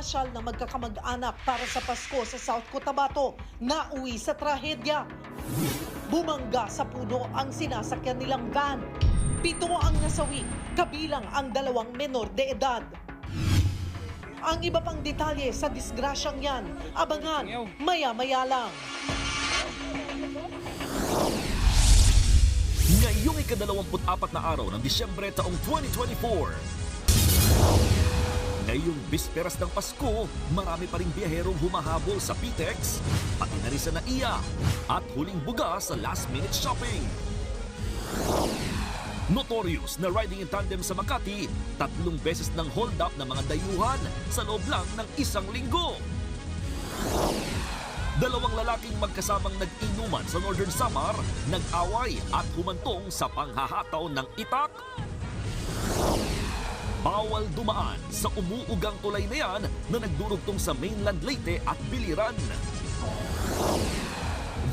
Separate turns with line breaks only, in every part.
Pasyal na magkakamag-anak para sa Pasko sa South Cotabato na uwi sa trahedya. Bumangga sa puno ang sinasakyan nilang van. 7 ang nasawi, kabilang ang 2 menor de edad. Ang iba pang detalye sa disgrasyang yan, abangan maya-maya lang.
Ngayong ika-24 na araw ng Disyembre taong 2024. Ngayong bisperas ng Pasko, marami pa ring biyaherong humahabol sa PTEX, pati na rin sa NAIA, at huling buga sa last-minute shopping. Notorious na riding in tandem sa Makati, 3 beses ng hold up ng mga dayuhan sa loob lang ng 1 linggo. 2 lalaking magkasamang nag-inuman sa Northern Samar, nag-away at humantong sa panghahataw ng itak. Bawal dumaan sa umuugang tulay na yan na nagdurugtong sa mainland Leyte at Biliran.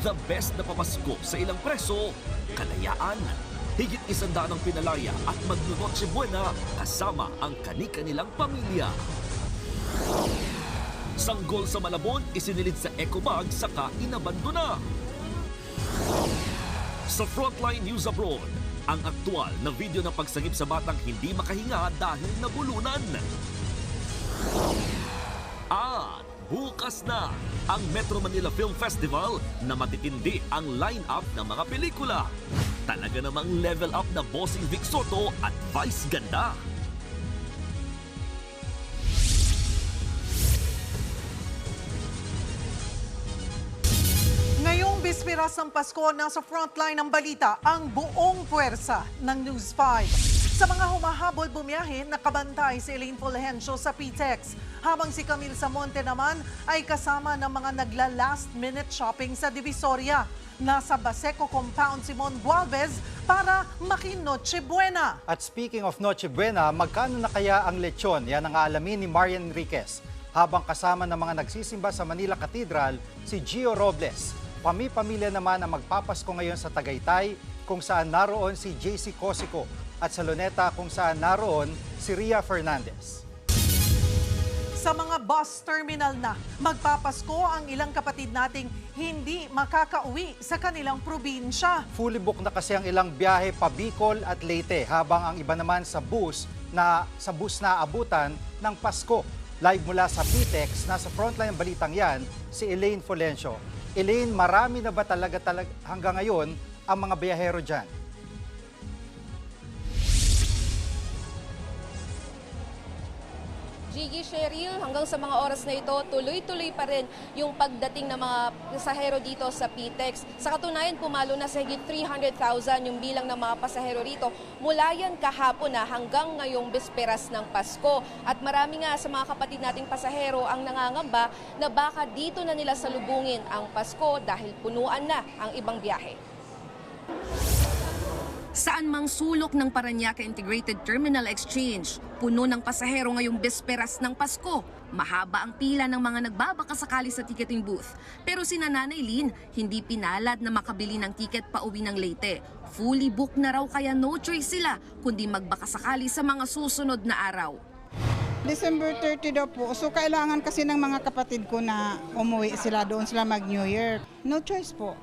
The best na pamasko sa ilang preso, kalayaan. Higit 100 ang pinalaya at magnonotse buena kasama ang kani-kanilang pamilya. Sanggol sa Malabon, isinilid sa ecobag saka inabandona. Sa Frontline News Abroad, ang aktual na video ng pagsagip sa batang hindi makahinga dahil nabulunan. At bukas na ang Metro Manila Film Festival na matitindi ang line-up ng mga pelikula. Talaga namang level up na Bossing Vic Soto at Vice Ganda.
Ngayong bisperas ng Pasko, nasa frontline ng balita ang buong puwersa ng News 5. Sa mga humahabol bumiyahe, nakabantay si Elaine Fulgencio sa PTEX, habang si Camille Samonte naman ay kasama ng mga nagla-last minute shopping sa Divisoria. Nasa Baseco Compound si Mon Gualvez para maki-Noche Buena.
At speaking of Noche Buena, magkano na kaya ang lechon? Yan ang aalamin ni Marian Enriquez. Habang kasama ng mga nagsisimba sa Manila Cathedral, si Gio Robles. Pamilya naman ang magpapasko ngayon sa Tagaytay, kung saan naroon si JC Cosico, at sa Luneta kung saan naroon si Ria Fernandez.
Sa mga bus terminal na, magpapasko ang ilang kapatid nating hindi makakauwi sa kanilang probinsya.
Fully booked na kasi ang ilang biyahe pa Bicol at Leyte, habang ang iba naman sa bus na abutan ng Pasko. Live mula sa PTEX, nasa frontline ng balitang yan, si Elaine Fulgencio. Elaine, marami na ba talaga hanggang ngayon ang mga biyahero dyan?
Gigi, Cheryl, hanggang sa mga oras na ito, tuloy-tuloy pa rin yung pagdating ng mga pasahero dito sa PTEX. Sa katunayan, pumalo na sa higit 300,000 yung bilang ng mga pasahero rito. Mula yan kahapon na hanggang ngayong bisperas ng Pasko. At marami nga sa mga kapatid nating pasahero ang nangangamba na baka dito na nila salubungin ang Pasko dahil punuan na ang ibang biyahe. Saan mang sulok ng Parañaque Integrated Terminal Exchange, puno ng pasahero ngayong bisperas ng Pasko. Mahaba ang pila ng mga nagbabakasakali sa ticketing booth. Pero si Nanay Lynn, hindi pinalad na makabili ng ticket pa uwi ng Leyte. Fully booked na raw kaya no choice sila kundi magbakasakali sa mga susunod na araw.
December 30 daw po. So kailangan kasi ng mga kapatid ko na umuwi sila, doon sila mag-New Year. No choice po.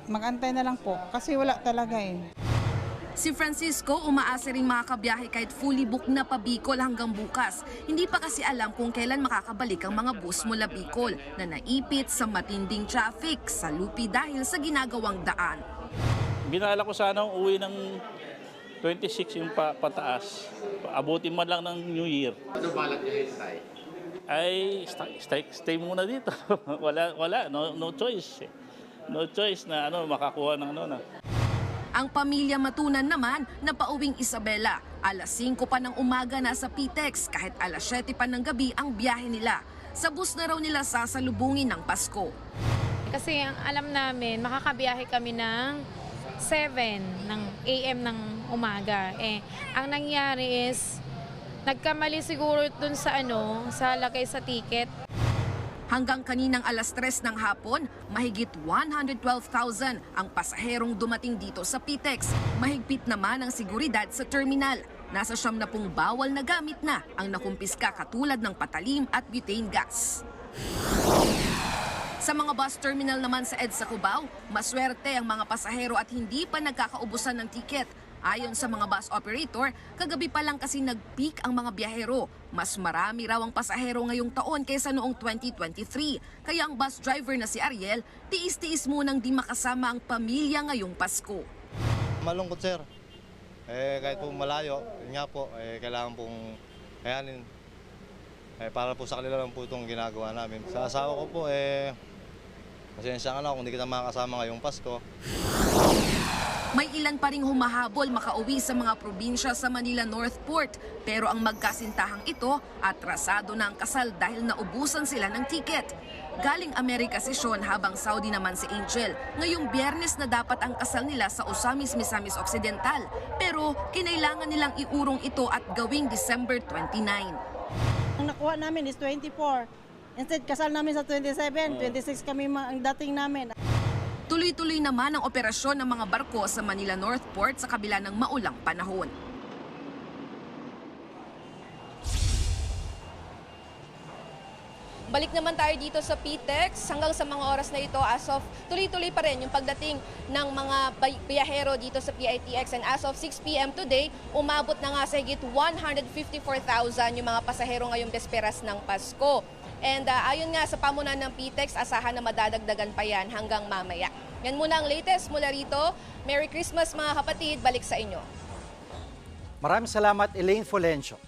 Mag-antay na lang po kasi wala talaga eh.
Si Francisco umaasa ring makakabiyahe kahit fully booked na pa Bicol hanggang bukas. Hindi pa kasi alam kung kailan makakabalik ang mga bus mula Bicol na naipit sa matinding traffic sa Lupi dahil sa ginagawang daan.
Binala ko sana uwi ng 26 yung pataas. Abutin man lang ng New Year.
Ano balak niya hintay?
Ay, stay muna dito. wala, no choice. No choice na makakuha ng na.
Ang pamilya Matunan naman na pauwing Isabela. Alas 5 pa ng umaga na sa PTEX kahit alas 7 pa ng gabi ang biyahe nila. Sa bus na raw nila sasalubungin ng Pasko.
Kasi ang alam namin, makakabiyahe kami ng 7 ng AM ng umaga. Ang nangyari is, nagkamali siguro dun sa sa lagay sa ticket.
Hanggang kaninang alas 3 ng hapon, mahigit 112,000 ang pasaherong dumating dito sa PTEX. Mahigpit naman ang seguridad sa terminal.
nasa 70 bawal na gamit na ang nakumpiska katulad ng patalim at butane gas. Sa mga bus terminal naman sa EDSA Cubao, maswerte ang mga pasahero at hindi pa nagkakaubusan ng tiket. Ayon sa mga bus operator, kagabi pa lang kasi nag-peak ang mga biyahero. Mas marami raw ang pasahero ngayong taon kaysa noong 2023. Kaya ang bus driver na si Ariel, tiis-tiis munang di makasama ang pamilya ngayong Pasko.
Malungkot, sir. Kahit po malayo, yun nga po, kailangan pong kayanin. Para po sa kanila lang po itong ginagawa namin. Sa asawa ko po, pasensya ka na kung hindi kita makakasama ngayong Pasko.
May ilan pa ring humahabol makauwi sa mga probinsya sa Manila North Port. Pero ang magkasintahang ito, atrasado na ang kasal dahil naubusan sila ng tiket. Galing Amerika si Sean habang Saudi naman si Angel. Ngayong Biyernes na dapat ang kasal nila sa Osamis Misamis Occidental. Pero kinailangan nilang iurong ito at gawing December 29.
Ang nakuha namin is 24. Instead, kasal namin sa 27. 26 kami ang dating namin.
Tuloy-tuloy naman ang operasyon ng mga barko sa Manila North Port sa kabila ng maulang panahon.
Balik naman tayo dito sa PTEX. Hanggang sa mga oras na ito, as of tuloy-tuloy pa rin yung pagdating ng mga biyahero dito sa PITX. And as of 6 p.m. today, umabot na nga sa higit 154,000 yung mga pasahero ngayong besperas ng Pasko. And ayon nga sa pamunan ng PTEX, asahan na madadagdagan pa yan hanggang mamaya. Yan muna ang latest mula rito. Merry Christmas mga kapatid, balik sa inyo.
Maraming salamat, Elaine Fulencio.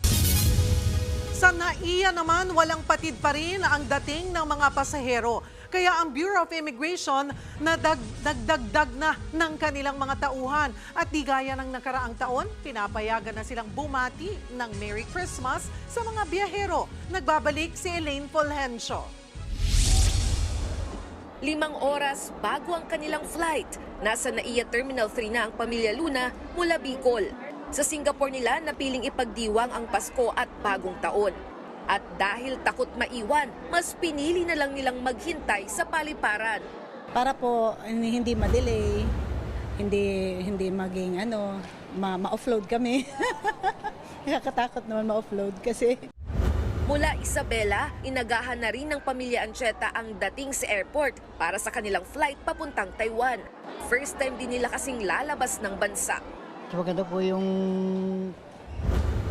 Sa NAIA naman, walang patid pa rin ang dating ng mga pasahero. Kaya ang Bureau of Immigration nagdagdag na ng kanilang mga tauhan. At di gaya ng nakaraang taon, pinapayagan na silang bumati ng Merry Christmas sa mga biyahero. Nagbabalik si Elaine Fulgencio.
5 oras bago ang kanilang flight, nasa NAIA Terminal 3 na ang pamilya Luna mula Bicol. Sa Singapore nila, napiling ipagdiwang ang Pasko at Bagong Taon. At dahil takot maiwan, mas pinili na lang nilang maghintay sa paliparan.
Para po hindi ma-delay, hindi maging ma-offload kami. Nakakatakot naman ma-offload kasi.
Mula Isabela, inagahan na rin ng pamilya Ancheta ang dating sa airport para sa kanilang flight papuntang Taiwan. First time din nila kasing lalabas ng bansa.
So maganda po yung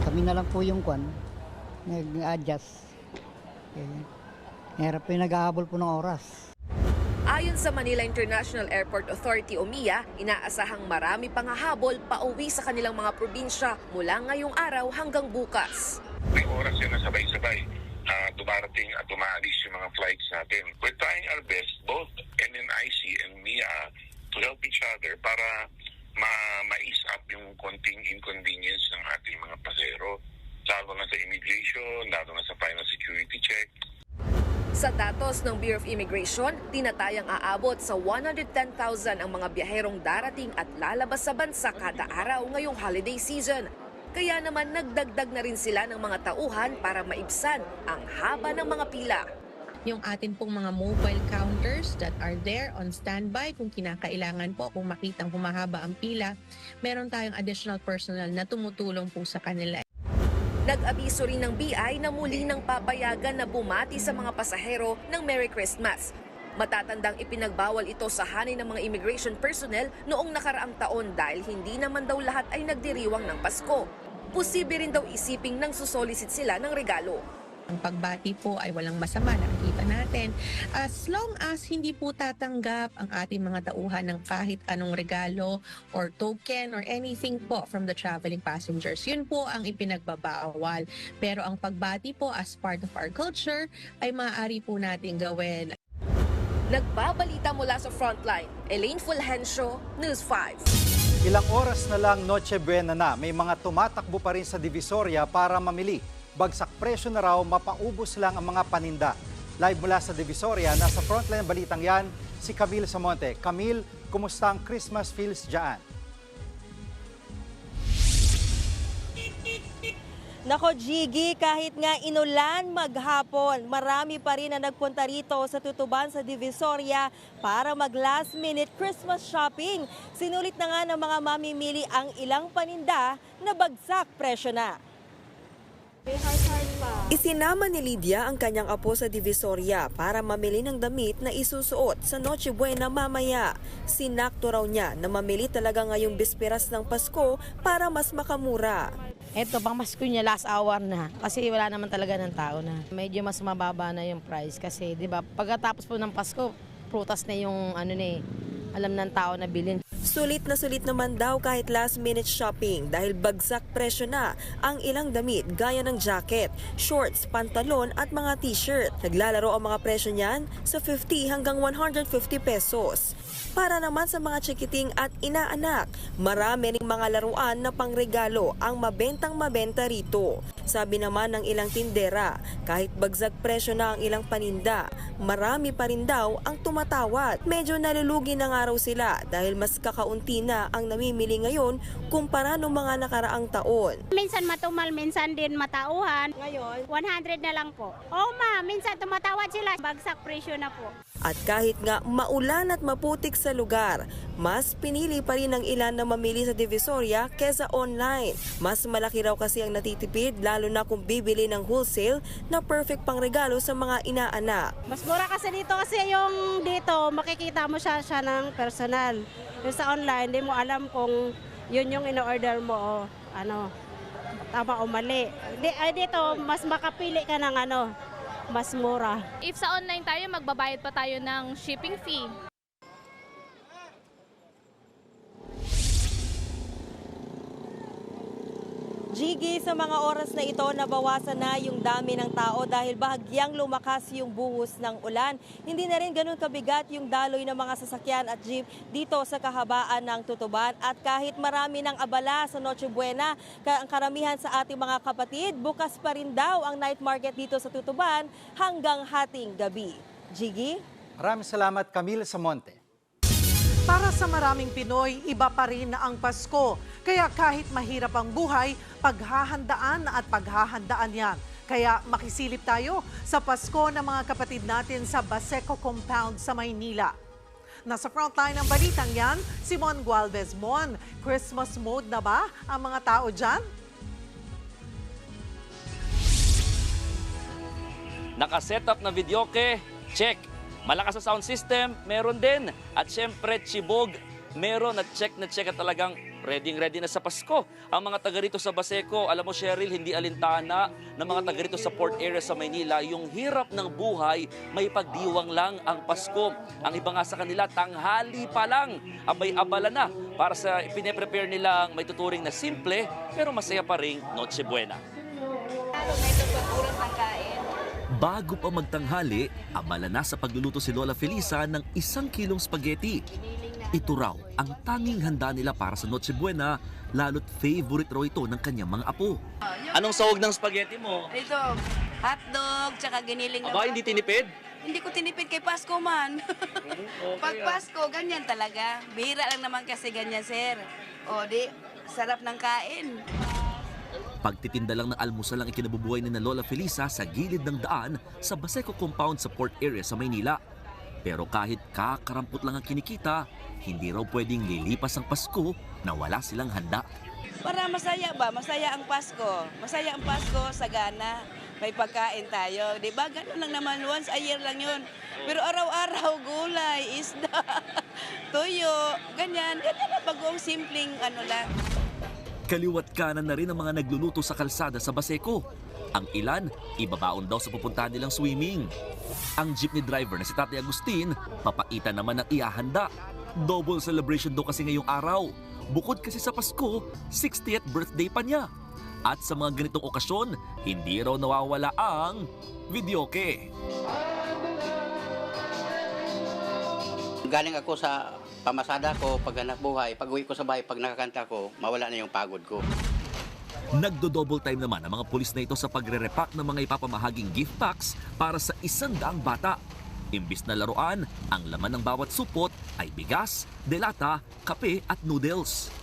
kami na lang po yung nag-adjust. Hirap po yung nag-ahabol po ng oras.
Ayon sa Manila International Airport Authority o MIA, inaasahang marami pang hahabol pauwi sa kanilang mga probinsya mula ngayong araw hanggang bukas.
May oras yun na sabay-sabay dumarating at umaalis yung mga flights natin. We're trying our best, both NNIC and MIA, to help each other para ma-ease up yung konting inconvenience ng ating mga pasahero, lalo na sa immigration, lalo na sa final security check.
Sa datos ng Bureau of Immigration, tinatayang aabot sa 110,000 ang mga biyaherong darating at lalabas sa bansa kada araw ngayong holiday season. Kaya naman nagdagdag na rin sila ng mga tauhan para maibsan ang haba ng mga pila.
Yung atin pong mga mobile counters that are there on standby kung kinakailangan po, kung makitang humahaba ang pila, meron tayong additional personnel na tumutulong po sa kanila.
Nag-abiso rin ng BI na muli ng papayagan na bumati sa mga pasahero ng Merry Christmas. Matatandang ipinagbawal ito sa hanay ng mga immigration personnel noong nakaraang taon dahil hindi naman daw lahat ay nagdiriwang ng Pasko. Posible rin daw isiping nang susolisit sila ng regalo.
Ang pagbati po ay walang masama, nakikita natin. As long as hindi po tatanggap ang ating mga tauhan ng kahit anong regalo or token or anything po from the traveling passengers, yun po ang ipinagbabawal. Pero ang pagbati po as part of our culture ay maaari po natin gawin.
Nagbabalita mula sa Frontline, Elaine Fulgencio, News 5.
Ilang oras na lang Noche Buena na, may mga tumatakbo pa rin sa Divisoria para mamili. Bagsak presyo na raw, mapaubos lang ang mga paninda. Live mula sa Divisoria, nasa Frontline ng balitang yan, si Camille Samonte. Camille, kumusta ang Christmas feels dyan?
Nako Jiggy, kahit nga inulan maghapon, marami pa rin na nagpunta rito sa Tutuban sa Divisoria para mag last minute Christmas shopping. Sinulit na nga ng mga mamimili ang ilang paninda na bagsak presyo na. Isinama ni Lydia ang kanyang apo sa Divisoria para mamili ng damit na isusuot sa Noche Buena mamaya. Sinakto raw niya na mamili talaga ngayong bisperas ng Pasko para mas makamura.
Ito, pang Pasko niya, last hour na. Kasi wala naman talaga ng tao na. Medyo mas mababa na yung price kasi, di ba, pagkatapos po ng Pasko, prutas na yung alam ng tao na bilhin. Sulit naman daw kahit last minute shopping dahil bagsak presyo na ang ilang damit gaya ng jacket, shorts, pantalon at mga t-shirt. Naglalaro ang mga presyo niyan sa 50 hanggang 150 pesos. Para naman sa mga chikiting at inaanak, marami ring mga laruan na pangregalo ang mabenta rito. Sabi naman ng ilang tindera, kahit bagsak presyo na ang ilang paninda, marami pa rin daw ang tumatawad. Medyo nalulugi na nga raw sila dahil mas kakaunti na ang namimili ngayon kumpara noong mga nakaraang taon.
Minsan matumal, minsan din matauhan.
Ngayon,
100 na lang po. Oh ma, minsan tumatawad sila, bagsak presyo na po.
At kahit nga maulan at maputik sa lugar, mas pinili pa rin ng ilan na mamili sa Divisoria kesa online. Mas malaki raw kasi ang natitipid lalo na kung bibili ng wholesale na perfect pang regalo sa mga inaanak.
Mas mura kasi dito kasi yung dito makikita mo siya ng personal. Yung sa online, hindi mo alam kung yun yung in-order mo o tama o mali. Dito, mas makapili ka ng mas mura.
If sa online tayo, magbabayad pa tayo ng shipping fee.
Jiggy, sa mga oras na ito, nabawasan na yung dami ng tao dahil bahagyang lumakas yung buhos ng ulan. Hindi na rin ganun kabigat yung daloy ng mga sasakyan at jeep dito sa kahabaan ng Tutuban. At kahit marami ng abala sa Noche Buena, ang karamihan sa ating mga kapatid, bukas pa rin daw ang night market dito sa Tutuban hanggang hating gabi. Jiggy?
Maraming salamat, Camille Samonte.
Para sa maraming Pinoy, iba pa rin ang Pasko. Kaya kahit mahirap ang buhay, paghahandaan at paghahandaan yan. Kaya makisilip tayo sa Pasko ng mga kapatid natin sa Baseco Compound sa Maynila. Nasa frontline ng balitang yan, si Mon Gualvez. Mon, Christmas mode na ba ang mga tao dyan?
Nakasetup na videoke, check. Malakas sa sound system, meron din. At syempre, chibog, meron at check na talagang ready na sa Pasko. Ang mga taga rito sa Baseco, alam mo Cheryl, hindi alintana ng mga taga rito sa port area sa Maynila, yung hirap ng buhay, may pagdiwang lang ang Pasko. Ang iba nga sa kanila, tanghali pa lang, abay abala na para sa ipine-prepare nilang may tuturing na simple, pero masaya pa rin Noche Buena.
Bago pa magtanghali, abala na sa pagluluto si Lola Felisa ng 1 kilong spaghetti. Ito raw ang tanging handa nila para sa Noche Buena, lalo't favorite raw ito ng kanyang mga apo.
Anong sahog ng spaghetti mo?
Ito, hotdog, tsaka giniling na.
Aba, hindi tinipid?
Hindi ko tinipid kay Pasko man. Pag Pasko, ganyan talaga. Bihira lang naman kasi ganyan, sir. O, di, sarap ng kain.
Pagtitinda lang ng almusal ang ikinabubuhay ni na Lola Felisa sa gilid ng daan sa Baseco Compound sa port area sa Maynila. Pero kahit kakarampot lang ang kinikita, hindi raw pwedeng lilipas ang Pasko na wala silang handa.
Para masaya ba? Masaya ang Pasko. Masaya ang Pasko, sagana. May pagkain tayo. Di ba? Ganun lang naman. Once a year lang yun. Pero araw-araw, gulay, isda, tuyo, ganyan. Ganyan na bagong simpleng lang.
Kaliwat kanan na rin ang mga nagluluto sa kalsada sa Baseco. Ang ilan, ibabaon daw sa pupuntahan nilang swimming. Ang jeepney driver na si Tatay Agustin, papaitan naman ang iahanda. Double celebration daw kasi ngayong araw. Bukod kasi sa Pasko, 60th birthday pa niya. At sa mga ganitong okasyon, hindi raw nawawala ang videoke.
Galing ako sa pamasada ko, pag hanap buhay, pag uwi ko sa bahay, pag nakakanta ko, mawala na yung pagod ko.
Nagdo-double time naman ang mga pulis na ito sa pagre-repack ng mga ipapamahaging gift packs para sa 100 bata. Imbis na laruan, ang laman ng bawat supot ay bigas, delata, kape at noodles.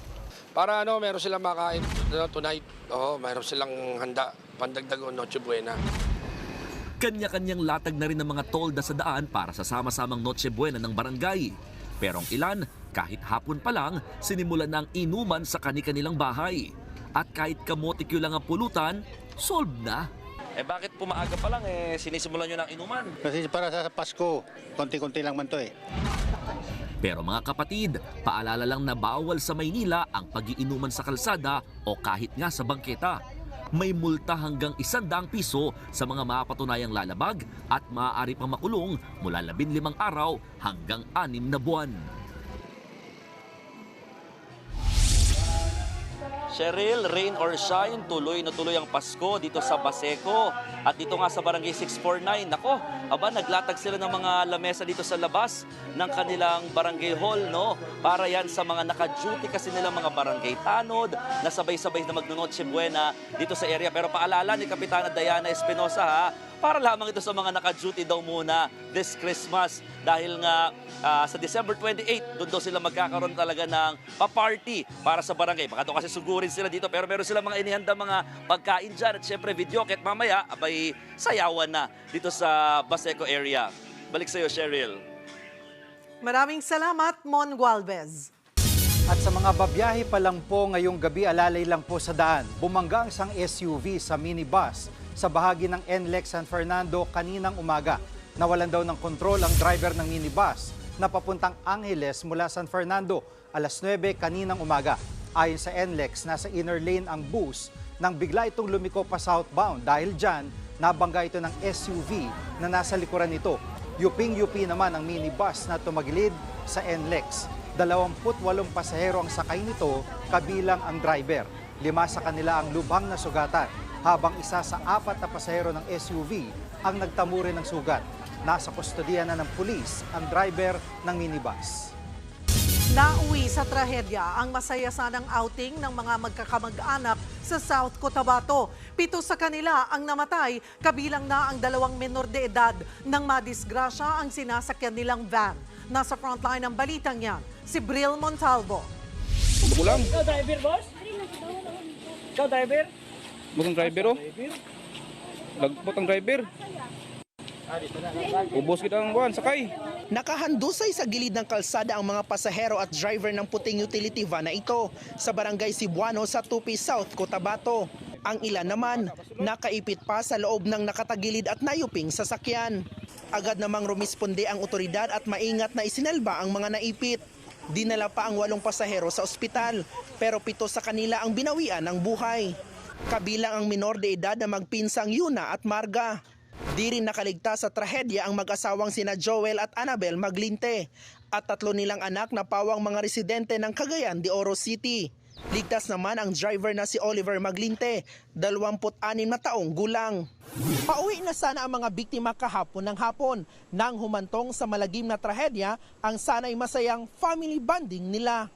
Para meron silang makain tonight. Oo, meron silang handa, pandagdag o Noche Buena.
Kanya-kanyang latag na rin ng mga tolda sa daan para sa sama-samang Noche Buena ng barangay. Pero ang ilan, kahit hapon pa lang, sinimulan na ang inuman sa kani-kanilang bahay. At kahit kamotikyo lang ang pulutan, solved na.
Bakit pumaaga pa lang sinisimulan nyo ng inuman?
Kasi para sa Pasko, konti-konti lang man to
Pero mga kapatid, paalala lang na bawal sa Maynila ang pag-iinuman sa kalsada o kahit nga sa bangketa. May multa hanggang 100 piso sa mga mapatunayang lalabag at maaari pang makulong mula 15 araw hanggang 6 na buwan.
Cheryl, rain or shine, tuloy na tuloy ang Pasko dito sa Baseco. At dito nga sa Barangay 649, nako, naglatag sila ng mga lamesa dito sa labas ng kanilang barangay hall, no? Para yan sa mga naka-duty kasi nilang mga barangay tanod na sabay-sabay na magno-Noche Buena dito sa area. Pero paalala ni Kapitana Diana Espinosa, para lamang ito sa mga naka-duty daw muna this Christmas. Dahil nga sa December 28, doon daw sila magkakaroon talaga ng pa-party para sa barangay. Baka daw kasi sugurin sila dito, pero meron sila mga inihanda mga pagkain dyan. At syempre video, kahit mamaya, abay sayawan na dito sa Baseco area. Balik sa iyo, Cheryl.
Maraming salamat, Mon Gualvez.
At sa mga babiyahe pa lang po ngayong gabi, alalay lang po sa daan. Bumangga ang isang SUV sa minibus sa bahagi ng NLEX San Fernando kaninang umaga. Nawalan daw ng kontrol ang driver ng minibus na papuntang Angeles mula San Fernando alas 9 kaninang umaga. Ayon sa NLEX, nasa inner lane ang bus nang bigla itong lumiko pa southbound. Dahil dyan, nabangga ito ng SUV na nasa likuran nito. Yuping-yupi naman ang minibus na tumagilid sa NLEX. 28 pasahero ang sakay nito, kabilang ang driver. 5 sa kanila ang lubhang na sugatan, habang isa sa 4 na pasahero ng SUV ang nagtamuri ng sugat. Nasa kustodiya na ng pulis ang driver ng minibus.
Nauwi sa trahedya ang masaya sanang outing ng mga magkakamag-anak sa South Cotabato. 7 sa kanila ang namatay, kabilang na ang 2 menor de edad nang madisgrasya ang sinasakyan nilang van. Nasa frontline ng balitang yan, si Bril Montalvo.
Bukulang. Ikaw driver, boss? Ikaw driver? Bukang driver, oh. Lagbot ang driver. Ubos kita ang buwan, sakay.
Nakahandusay sa gilid ng kalsada ang mga pasahero at driver ng puting utility van na ito sa barangay Cebuano sa Tupi South, Cotabato. Ang ilan naman, nakaipit pa sa loob ng nakatagilid at nayuping sasakyan. Agad namang rumisponde ang otoridad at maingat na isinalba ang mga naipit. Dinala pa ang 8 pasahero sa ospital, pero 7 sa kanila ang binawian ng buhay. Kabilang ang minor de edad na magpinsang Yuna at Marga. Di rin nakaligtas sa trahedya ang mag-asawang sina Joel at Annabel Maglinte at 3 nilang anak na pawang mga residente ng Cagayan de Oro City. Ligtas naman ang driver na si Oliver Maglinte, 26 na taong gulang. Pauwi na sana ang mga biktima kahapon ng hapon nang humantong sa malagim na trahedya ang sanay masayang family bonding nila.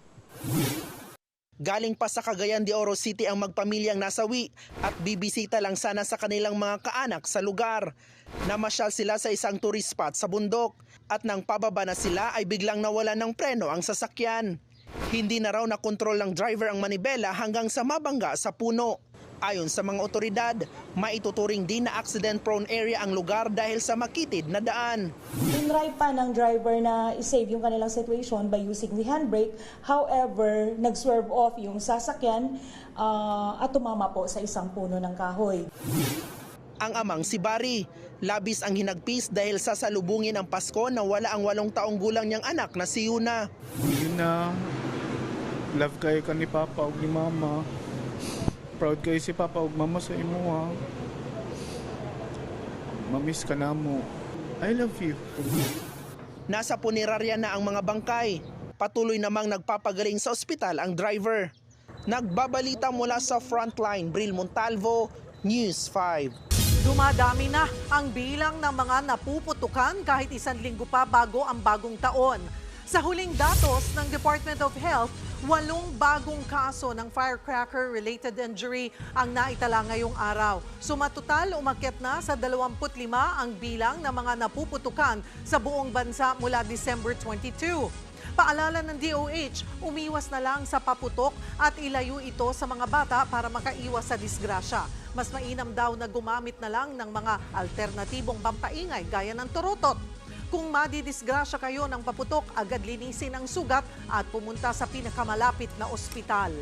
Galing pa sa Cagayan de Oro City ang magpamilyang nasawi at bibisita lang sana sa kanilang mga kaanak sa lugar. Namasyal sila sa isang tourist spot sa bundok at nang pababa na sila ay biglang nawalan ng preno ang sasakyan. Hindi na raw nakontrol ng driver ang manibela hanggang sa mabangga sa puno. Ayon sa mga otoridad, maituturing din na accident-prone area ang lugar dahil sa makitid na daan.
Tinry pa ng driver na isave yung kanilang situation by using the handbrake. However, nag-swerve off yung sasakyan at tumama po sa isang puno ng kahoy.
Ang amang si Barry, labis ang hinagpis dahil sasalubungin ang Pasko na wala ang 8 taong gulang niyang anak na si Yuna.
Yuna, love kayo ka ni Papa o ni Mama. Proud kayo si Papa ug Mama sa imo, ha. Mamiss ka na mo. I love you.
Nasa punerarya na ang mga bangkay. Patuloy namang nagpapagaling sa ospital ang driver. Nagbabalita mula sa Frontline, Bril Montalvo, News 5.
Dumadami na ang bilang ng mga napuputukan kahit 1 linggo pa bago ang bagong taon. Sa huling datos ng Department of Health, 8 bagong kaso ng firecracker-related injury ang naitala ngayong araw. Sumatotal, umakyat na sa 25 ang bilang ng mga napuputukan sa buong bansa mula December 22. Paalala ng DOH, umiwas na lang sa paputok at ilayo ito sa mga bata para makaiwas sa disgrasya. Mas mainam daw na gumamit na lang ng mga alternatibong pampaingay gaya ng turutot. Kung madidisgrasya kayo ng paputok, agad linisin ang sugat at pumunta sa pinakamalapit na ospital.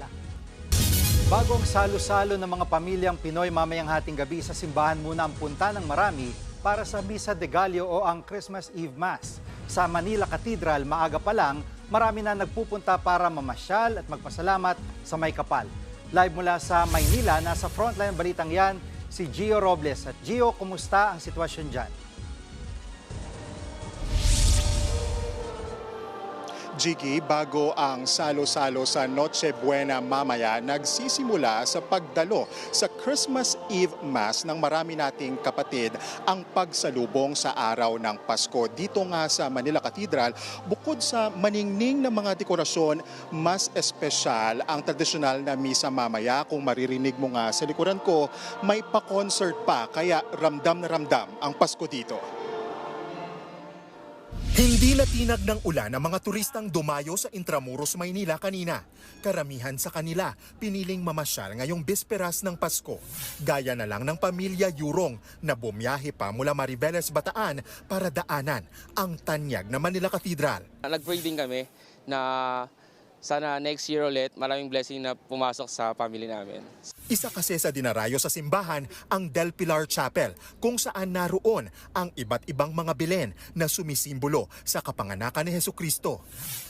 Bagong salo-salo ng mga pamilyang Pinoy mamayang hating gabi sa simbahan muna ang punta ng marami para sa Misa de Gallo o ang Christmas Eve Mass. Sa Manila Cathedral, maaga pa lang, marami na nagpupunta para mamasyal at magpasalamat sa May Kapal. Live mula sa Maynila, nasa frontline balitang yan, si Gio Robles. At Gio, kumusta ang sitwasyon dyan?
Jiggy, bago ang salo-salo sa Noche Buena mamaya, nagsisimula sa pagdalo sa Christmas Eve Mass ng marami nating kapatid ang pagsalubong sa araw ng Pasko. Dito nga sa Manila Cathedral, bukod sa maningning na mga dekorasyon, mas espesyal ang tradisyonal na misa mamaya. Kung maririnig mo nga sa likuran ko, may pa-concert pa, kaya ramdam na ramdam ang Pasko dito.
Hindi natinag ng ulan ang mga turistang dumayo sa Intramuros, Maynila kanina. Karamihan sa kanila piniling mamasyal ngayong bisperas ng Pasko. Gaya na lang ng pamilya Yurong na bumiyahe pa mula Mariveles, Bataan para daanan ang tanyag na Manila Cathedral.
Nag-pray din kami na sana next year ulit maraming blessing na pumasok sa family namin.
Isa kasi sa dinarayo sa simbahan ang Del Pilar Chapel kung saan naroon ang iba't ibang mga Belen na sumisimbolo sa kapanganakan ni Hesukristo.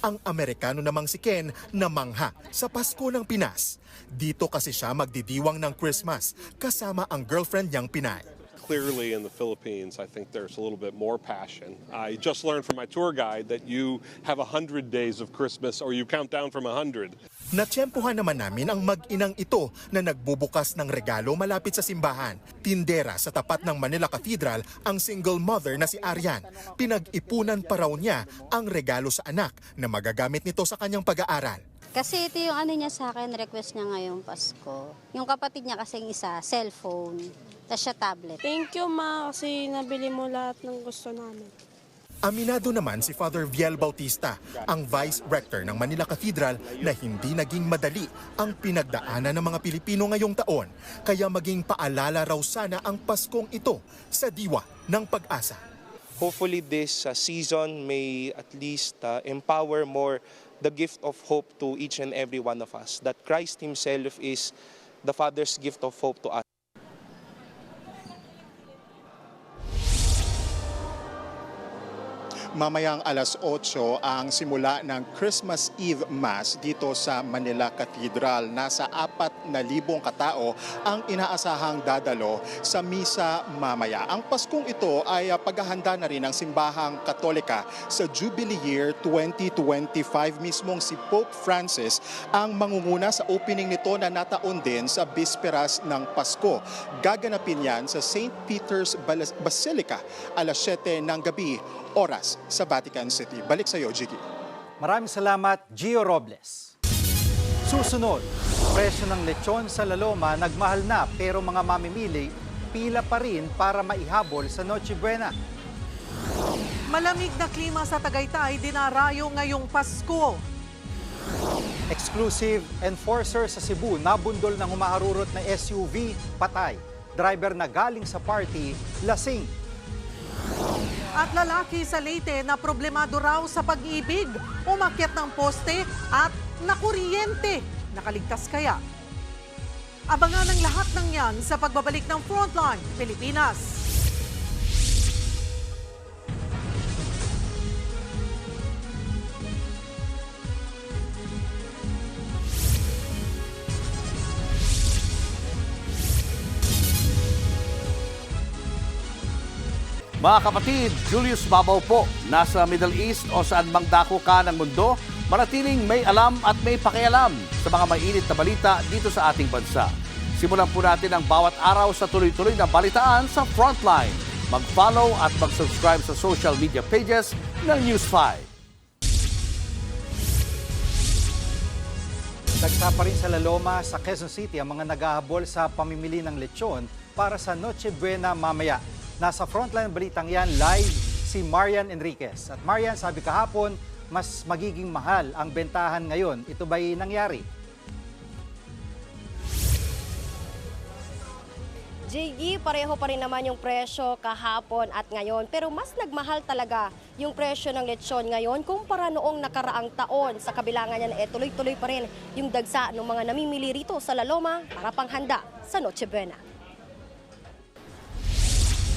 Ang Amerikano namang si Ken na mangha sa Pasko ng Pinas. Dito kasi siya magdidiwang ng Christmas kasama ang girlfriend niyang Pinay.
Clearly in the Philippines, I think there's a little bit more passion. I just learned from my tour guide that you have 100 days of Christmas or you count down from 100.
Natsyempohan naman namin ang mag-inang ito na nagbubukas ng regalo malapit sa simbahan. Tindera sa tapat ng Manila Cathedral ang single mother na si Arian. Pinag-ipunan pa raw niya ang regalo sa anak na magagamit nito sa kanyang pag-aaral.
Kasi ito yung niya sa akin, request niya ngayong Pasko. Yung kapatid niya kasing isa, cellphone. Tapos siya tablet.
Thank you ma kasi nabili mo lahat ng gusto namin.
Aminado naman si Father Viel Bautista, ang Vice Rector ng Manila Cathedral na hindi naging madali ang pinagdaanan ng mga Pilipino ngayong taon. Kaya maging paalala raw sana ang Paskong ito sa diwa ng pag-asa.
Hopefully this season may at least empower more the gift of hope to each and every one of us. That Christ Himself is the Father's gift of hope to us.
Mamayang alas 8 ang simula ng Christmas Eve Mass dito sa Manila Cathedral. Nasa 4,000 katao ang inaasahang dadalo sa misa mamaya. Ang Paskong ito ay paghahanda na rin ng simbahang Katolika sa Jubilee Year 2025. Mismong si Pope Francis ang mangunguna sa opening nito na nataon din sa bisperas ng Pasko. Gaganapin yan sa St. Peter's Basilica alas 7 ng gabi, oras sa Vatican City. Balik sa iyo, Jiggy.
Maraming salamat, Gio Robles. Susunod, presyo ng lechon sa Laloma nagmahal na pero mga mamimili pila pa rin para maihabol sa Noche Buena.
Malamig na klima sa Tagaytay, dinarayo ngayong Pasko.
Exclusive enforcer sa Cebu, nabundol ng humaharurot na SUV, patay. Driver na galing sa party, lasing.
At lalaki sa Leyte na problemado raw sa pag-ibig, umakyat ng poste at nakuryente. Nakaligtas kaya? Abangan ang lahat ng yan sa pagbabalik ng Frontline Pilipinas.
Mga kapatid, Julius Babaw po. Nasa Middle East o saan mang dako ka ng mundo, manatiling may alam at may pakialam sa mga mainit na balita dito sa ating bansa. Simulan po natin ang bawat araw sa tuloy-tuloy na balitaan sa Frontline. Mag-follow at mag-subscribe sa social media pages ng News 5.
Dagsa pa rin sa Laloma, sa Quezon City ang mga naghahabol sa pamimili ng lechon para sa Noche Buena mamaya. Nasa Frontline balitang yan, live si Marian Enriquez. At Marian, sabi kahapon, mas magiging mahal ang bentahan ngayon. Ito ba'y nangyari?
JG, pareho pa rin naman yung presyo kahapon at ngayon. Pero mas nagmahal talaga yung presyo ng lechon ngayon kumpara noong nakaraang taon. Sa kabilangan niya na tuloy-tuloy pa rin yung dagsa ng mga namimili rito sa La Loma para panghanda sa Noche Buena.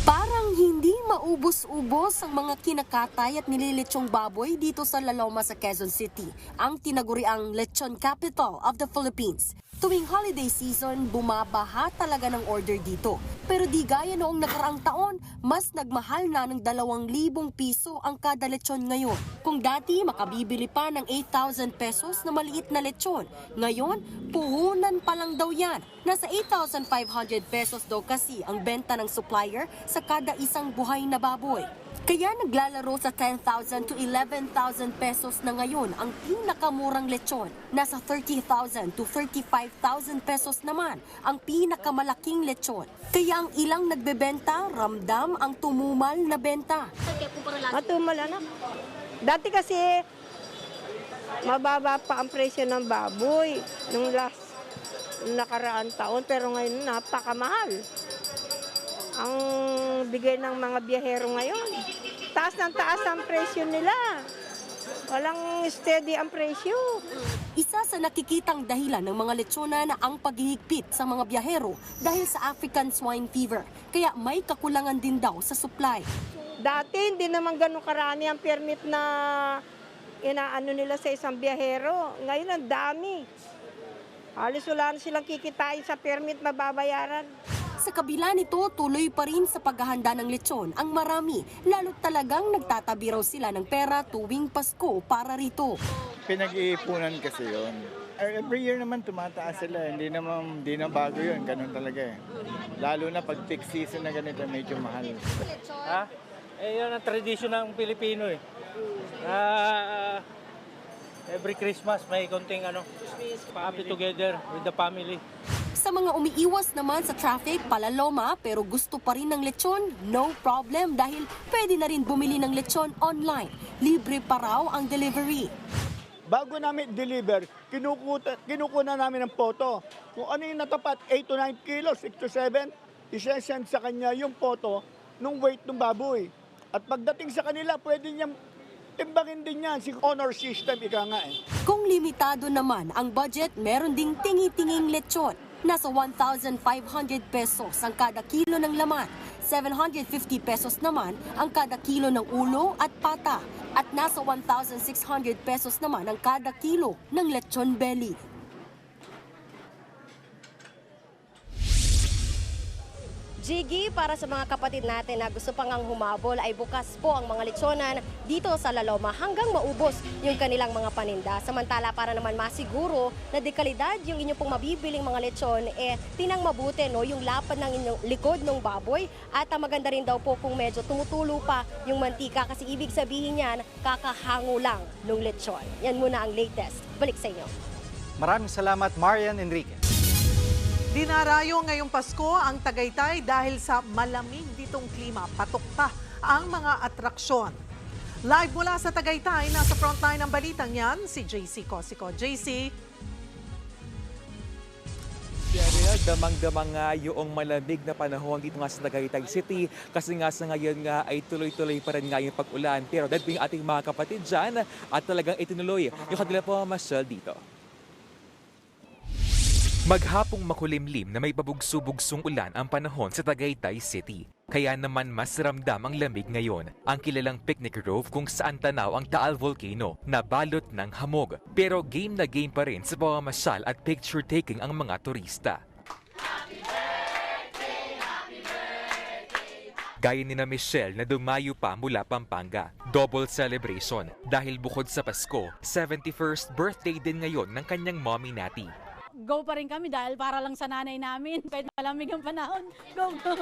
Parang hindi maubos-ubos ang mga kinakatay at nililechong baboy dito sa La Loma sa Quezon City, ang tinaguriang lechon capital of the Philippines. Tuwing holiday season, bumabaha talaga ng order dito. Pero di gaya noong nakaraang taon, mas nagmahal na ng 2,000 piso ang kada lechon ngayon. Kung dati makabibili pa ng 8,000 pesos na maliit na lechon, ngayon puhunan pa lang daw yan. Nasa 8,500 pesos daw kasi ang benta ng supplier sa kada isang buhay na baboy. Kaya naglalaro sa 10,000 to 11,000 pesos na ngayon ang pinakamurang lechon. Nasa 30,000 to 35,000 pesos naman ang pinakamalaking lechon. Kaya ang ilang nagbebenta, ramdam ang tumumal na benta.
Matumal anak. Dati kasi mababa pa ang presyo ng baboy nung nakaraan taon, pero ngayon napakamahal. Ang bigay ng mga biyahero ngayon, taas ng taas ang presyo nila. Walang steady ang presyo.
Isa sa nakikitang dahilan ng mga lechonan ang paghihigpit sa mga biyahero dahil sa African swine fever. Kaya may kakulangan din daw sa supply.
Dati hindi naman ganun karami ang permit na inaano nila sa isang biyahero. Ngayon ang dami. Halos wala na silang kikitain sa permit mababayaran.
Sa kabila nito, tuloy pa rin sa paghahanda ng lechon ang marami. Lalo't talagang nagtatabi raw sila ng pera tuwing Pasko para rito.
Pinag-iipunan kasi yun. Every year naman tumataas sila. Hindi na bago yun. Ganun talaga eh. Lalo na pag peak season na ganito, medyo mahal.
Ha? Yan ang tradisyon ng Pilipino eh. Every Christmas may konting happy together with the family.
Sa mga umiiwas naman sa traffic, palaloma, pero gusto pa rin ng lechon, no problem dahil pwede na rin bumili ng lechon online. Libre pa raw ang delivery.
Bago namin deliver, kinukuna namin ng photo. Kung ano yung natapat, 8 to 9 kilos, 6 to 7, isesend sa kanya yung photo ng weight ng baboy. At pagdating sa kanila, pwede niyang timbangin din yan, si honor system, ika nga eh.
Kung limitado naman ang budget, meron ding tingi-tinging lechon. Nasa 1,500 pesos ang kada kilo ng laman, 750 pesos naman ang kada kilo ng ulo at pata, at nasa 1,600 pesos naman ang kada kilo ng lechon belly. Jiggy, para sa mga kapatid natin na gusto pang humabol ay bukas po ang mga lechonan dito sa La Loma hanggang maubos yung kanilang mga paninda. Samantala, para naman masiguro na de kalidad yung inyong pong mabibiling mga lechon, tinang mabuti yung lapad ng inyong likod ng baboy at maganda rin daw po kung medyo tumutulo pa yung mantika kasi ibig sabihin yan, kakahango lang ng lechon. Yan muna ang latest. Balik sa inyo.
Maraming salamat, Marian Enriquez.
Dinarayo ngayong Pasko ang Tagaytay dahil sa malamig ditong klima. Patok pa ang mga atraksyon. Live mula sa Tagaytay, nasa frontline ng balitang yan, si JC Cosico. JC?
Damang-damang nga yung malamig na panahon dito nga sa Tagaytay City kasi nga sa ngayon nga ay tuloy-tuloy pa rin nga yung pag-ulan. Pero dahil yung ating mga kapatid dyan at talagang itinuloy yung kanila po masyal dito.
Maghapong makulimlim na may pabugso-bugsong ulan ang panahon sa Tagaytay City. Kaya naman mas ramdam ang lamig ngayon. Ang kilalang picnic grove kung saan tanaw ang Taal Volcano na balot ng hamog. Pero game na game pa rin sa pamamasyal at picture-taking ang mga turista. Gaya ni na Michelle na dumayo pa mula Pampanga. Double celebration dahil bukod sa Pasko, 71st birthday din ngayon ng kanyang mommy Nati.
Go pa rin kami dahil para lang sa nanay namin. Kahit malamig ang panahon, go, go!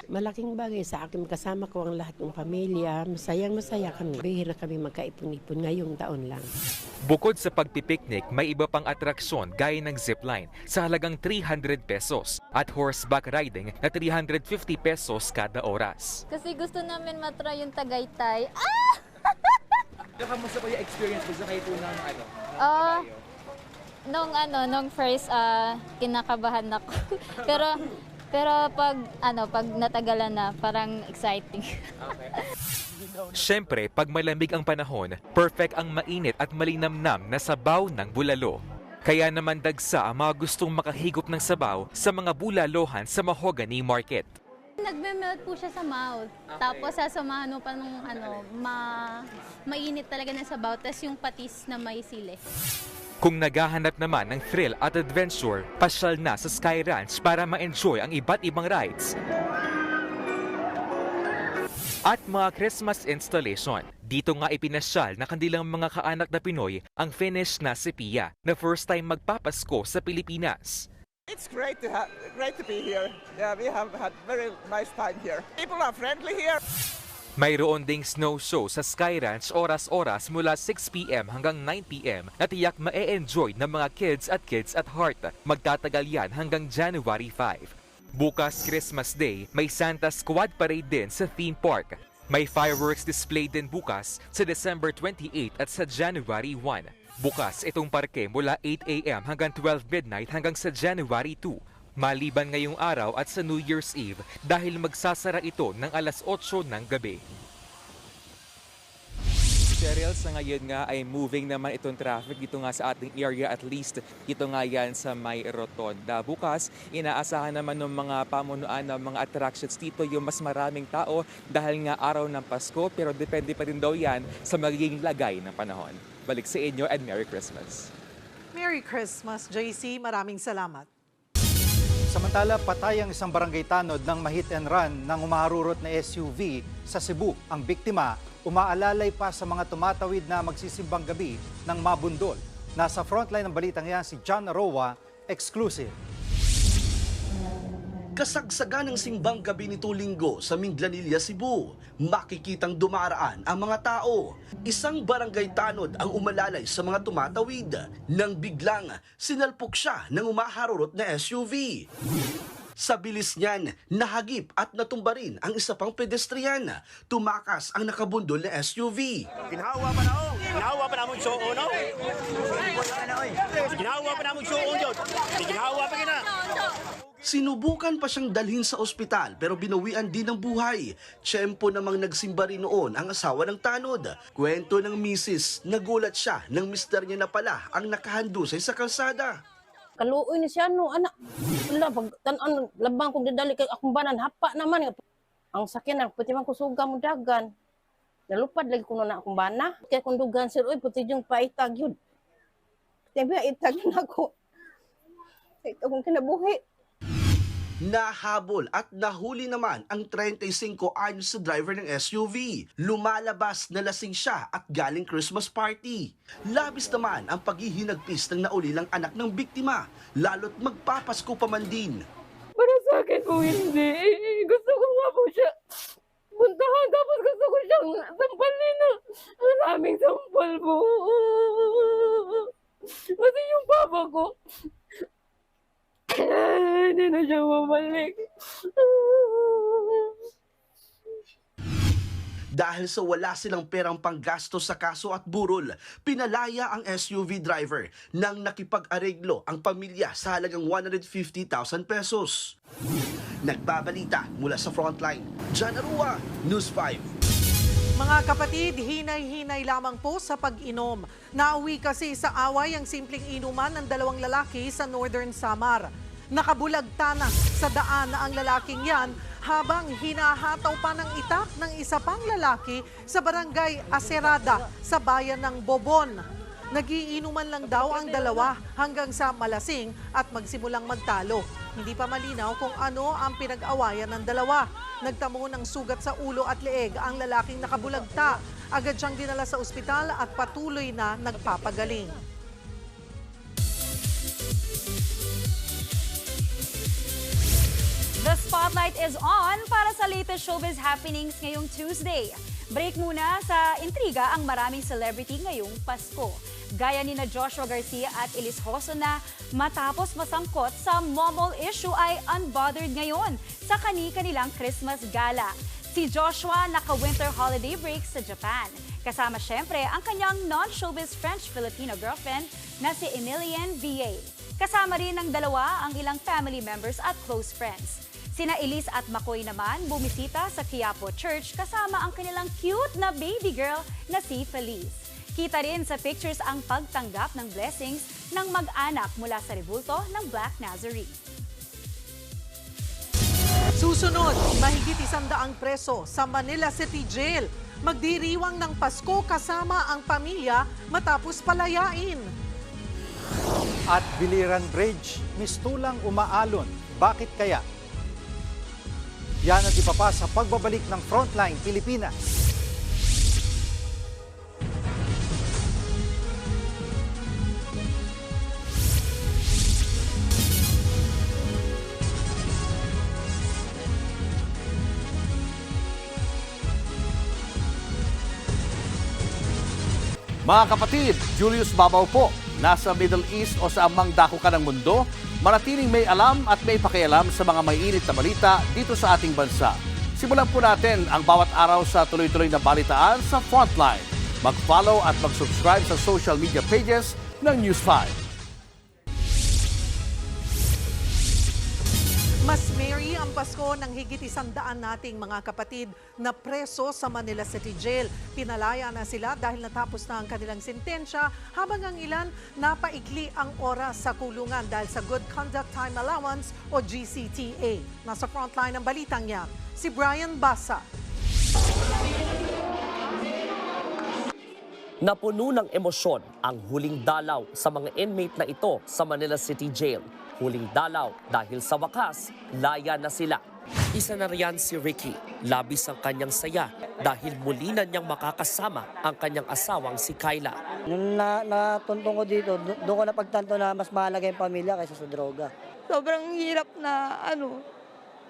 Malaking bagay sa akin, kasama ko ang lahat ng pamilya. Masayang-masaya kami. Bihira kami magkaipon-ipon ngayong taon lang.
Bukod sa pagpipiknik, may iba pang atraksyon gaya ng zipline sa halagang 300 pesos at horseback riding na 350 pesos kada oras.
Kasi gusto namin matry yung Tagaytay.
Kamusta po yung experience mo sa kayo po ng
Nung first kinakabahan ako. pero pag natagalan na, parang exciting.
Siyempre, pag malamig ang panahon, perfect ang mainit at malinamnam na sabaw ng bulalo. Kaya naman dagsa ang mga gustong makahigop ng sabaw sa mga bulalohan sa Mahogany Market.
Nagme-melt po siya sa mouth. Tapos sasamahan mo pa nung mainit talaga na sabaw. Tapos yung patis na may sili.
Kung naghahanap naman ng thrill at adventure, pasyal na sa Sky Ranch para ma-enjoy ang iba't ibang rides at mga Christmas installation. Dito nga ipinasyal na kandilang mga kaanak na Pinoy ang Finnish na si Pia na first time magpapasko sa Pilipinas.
It's great to be here. Yeah, we have had very nice time here. People are friendly here.
Mayroon ding snow show sa Sky Ranch oras-oras mula 6 p.m. hanggang 9 p.m. na tiyak ma-e-enjoy ng mga kids at heart. Magtatagal yan hanggang January 5. Bukas Christmas Day, may Santa Squad Parade din sa theme park. May fireworks display din bukas sa December 28 at sa January 1. Bukas itong parke mula 8 a.m. hanggang 12 midnight hanggang sa January 2. Maliban ngayong araw at sa New Year's Eve dahil magsasara ito ng alas 8 ng gabi.
Cheryl, sa ngayon nga ay moving naman itong traffic dito nga sa ating area, at least dito nga yan sa may rotonda. Bukas, inaasahan naman ng mga pamunuan ng mga attractions dito yung mas maraming tao dahil nga araw ng Pasko, pero depende pa rin daw yan sa magiging lagay ng panahon. Balik sa inyo and Merry Christmas.
Merry Christmas, JC. Maraming salamat.
Samantala, patay ang isang barangay tanod ng ma-hit and run ng umaharurot na SUV sa Cebu. Ang biktima, umaalalay pa sa mga tumatawid na magsisimbang gabi ng mabundol. Nasa frontline ng balitang yan si John Roa, exclusive.
Kasagsagan ng simbang gabi nito Linggo sa Minglanilla, Cebu. Makikitang dumaraan ang mga tao. Isang barangay tanod ang umalalay sa mga tumatawid nang biglang sinalpok siya ng umaharurot na SUV. Sa bilis niyan, nahagip at natumba rin ang isa pang pedestrian. Tumakas ang nakabundol na SUV.
Ginawa pa na ako. Ginawa pa namin suo, no? Ginawa pa namin suo yun. Ginawa pa kina.
Sinubukan pa siyang dalhin sa ospital pero binawian din ng buhay. Tiyempo namang nagsimba rin noon ang asawa ng tanod. Kwento ng misis, nagulat siya nang mister niya na pala ang nakahandusay sa kalsada.
Kaluoy ni siya no, anak. Wala, pag tanan, labang kong didali kay akong banan, hapa naman. Ang sakyan, pati man ko suga mo dagan. Nalupad lagi ko na akong bana. Kaya kung dugan, sir, oy, pati yung paitag yun. Pati ba, itag na ako. Ito akong kinabuhi.
Nahabol at nahuli naman ang 35 anyos sa driver ng SUV. Lumalabas na lasing siya at galing Christmas party. Labis naman ang paghihinagpis ng naulilang anak ng biktima, lalo't magpapasko pa man din.
Para sa akin po hindi. Gusto ko nga po siya puntahan, tapos gusto ko siyang sampalin na maraming sampal po. Kasi yung papa ko, hindi na siya mabalik.
Dahil sa wala silang perang panggasto sa kaso at burol, pinalaya ang SUV driver nang nakipag-areglo ang pamilya sa halagang 150,000 pesos. Nagbabalita mula sa frontline, John Arua, News 5.
Mga kapatid, hinay-hinay lamang po sa pag-inom. Nauwi kasi sa away ang simpleng inuman ng dalawang lalaki sa Northern Samar. Nakabulagta na sa daan na ang lalaking yan habang hinahataw pa ng itak ng isa pang lalaki sa barangay Aserada sa bayan ng Bobon. Nagiinuman lang daw ang dalawa hanggang sa malasing at magsimulang magtalo. Hindi pa malinaw kung ano ang pinag-awayan ng dalawa. Nagtamo ng sugat sa ulo at leeg ang lalaking nakabulagta. Agad siyang dinala sa ospital at patuloy na nagpapagaling.
The spotlight is on para sa latest showbiz happenings ngayong Tuesday. Break muna sa intriga ang maraming celebrity ngayong Pasko. Gaya ni na Joshua Garcia at Elise Hoso na matapos masangkot sa momol issue ay unbothered ngayon sa kani-kanilang Christmas gala. Si Joshua naka-winter holiday break sa Japan. Kasama syempre ang kanyang non-showbiz French-Filipino girlfriend na si Emilienne VA. Kasama rin ng dalawa ang ilang family members at close friends. Sina Elise at Makoy naman bumisita sa Quiapo Church kasama ang kanilang cute na baby girl na si Feliz. Kita rin sa pictures ang pagtanggap ng blessings ng mag-anak mula sa rebulto ng Black Nazarene.
Susunod, mahigit 100 preso sa Manila City Jail. Magdiriwang ng Pasko kasama ang pamilya matapos palayain.
At Biliran Bridge, mistulang umaalon. Bakit kaya? Yan at iba pa sa pagbabalik ng Frontline Pilipinas.
Mga kapatid, Julius Babaw po. Nasa Middle East o sa amang dako ka ng mundo, manatiling may alam at may pakialam sa mga mainit na balita dito sa ating bansa. Simulan po natin ang bawat araw sa tuloy-tuloy na balitaan sa Frontline. Mag-follow at mag-subscribe sa social media pages ng News 5.
Mas merry ang Pasko ng higit 100 nating mga kapatid na preso sa Manila City Jail. Pinalaya na sila dahil natapos na ang kanilang sentensya habang ang ilan napaikli ang oras sa kulungan dahil sa Good Conduct Time Allowance o GCTA. Nasa frontline ng balitang yan, si Brian Basa.
Napuno ng emosyon ang huling dalaw sa mga inmate na ito sa Manila City Jail. Huling dalaw dahil sa wakas, laya na sila. Isa na riyan si Ricky. Labis ang kanyang saya dahil muli na niyang makakasama ang kanyang asawang si Kyla.
Nung natuntong ko dito, doon ko napagtanto na mas mahalaga yung pamilya kaysa sa droga.
Sobrang hirap na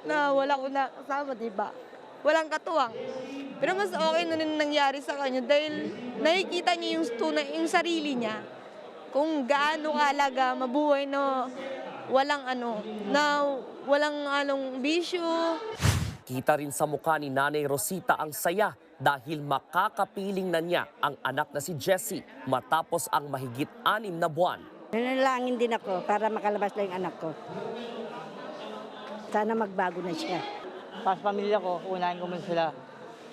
na wala ko na kasama, diba? Walang katuwang. Pero mas okay na rin nangyari sa kanya dahil nakikita niya yung sarili niya. Kung gaano kahalaga mabuhay na walang bisyo.
Kita rin sa mukha ni Nanay Rosita ang saya dahil makakapiling na niya ang anak na si Jessie matapos ang mahigit 6 na buwan.
Nanalangin din ako para makalabas lang yung anak ko. Sana magbago na siya. Pas pamilya ko, unahin ko muna sila.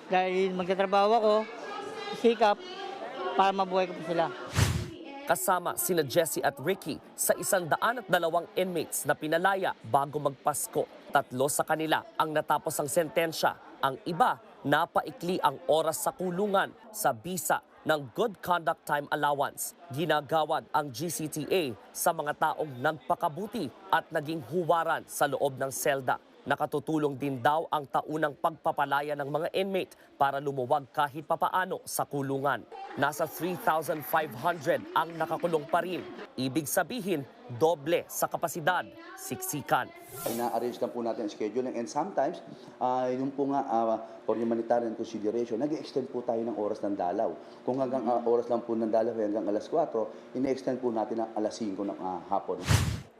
Dahil magtatrabaho ako, sikap para mabuhay ko pa sila.
Kasama sina Jessie at Ricky sa 102 inmates na pinalaya bago magpasko. 3 sa kanila ang natapos ang sentensya. Ang iba, napaikli ang oras sa kulungan sa bisa ng Good Conduct Time Allowance. Ginagawad ang GCTA sa mga taong nagpakabuti at naging huwaran sa loob ng selda. Nakatutulong din daw ang taunang pagpapalaya ng mga inmate para lumuwag kahit papaano sa kulungan. Nasa 3,500 ang nakakulong pa rin. Ibig sabihin, doble sa kapasidad, siksikan.
Ina-arrange lang po natin ang scheduling and sometimes, yung po nga for humanitarian consideration, nag-extend po tayo ng oras ng dalaw. Kung hanggang oras lang po ng dalaw hanggang alas 4, ina-extend po natin ng alas 5 ng hapon.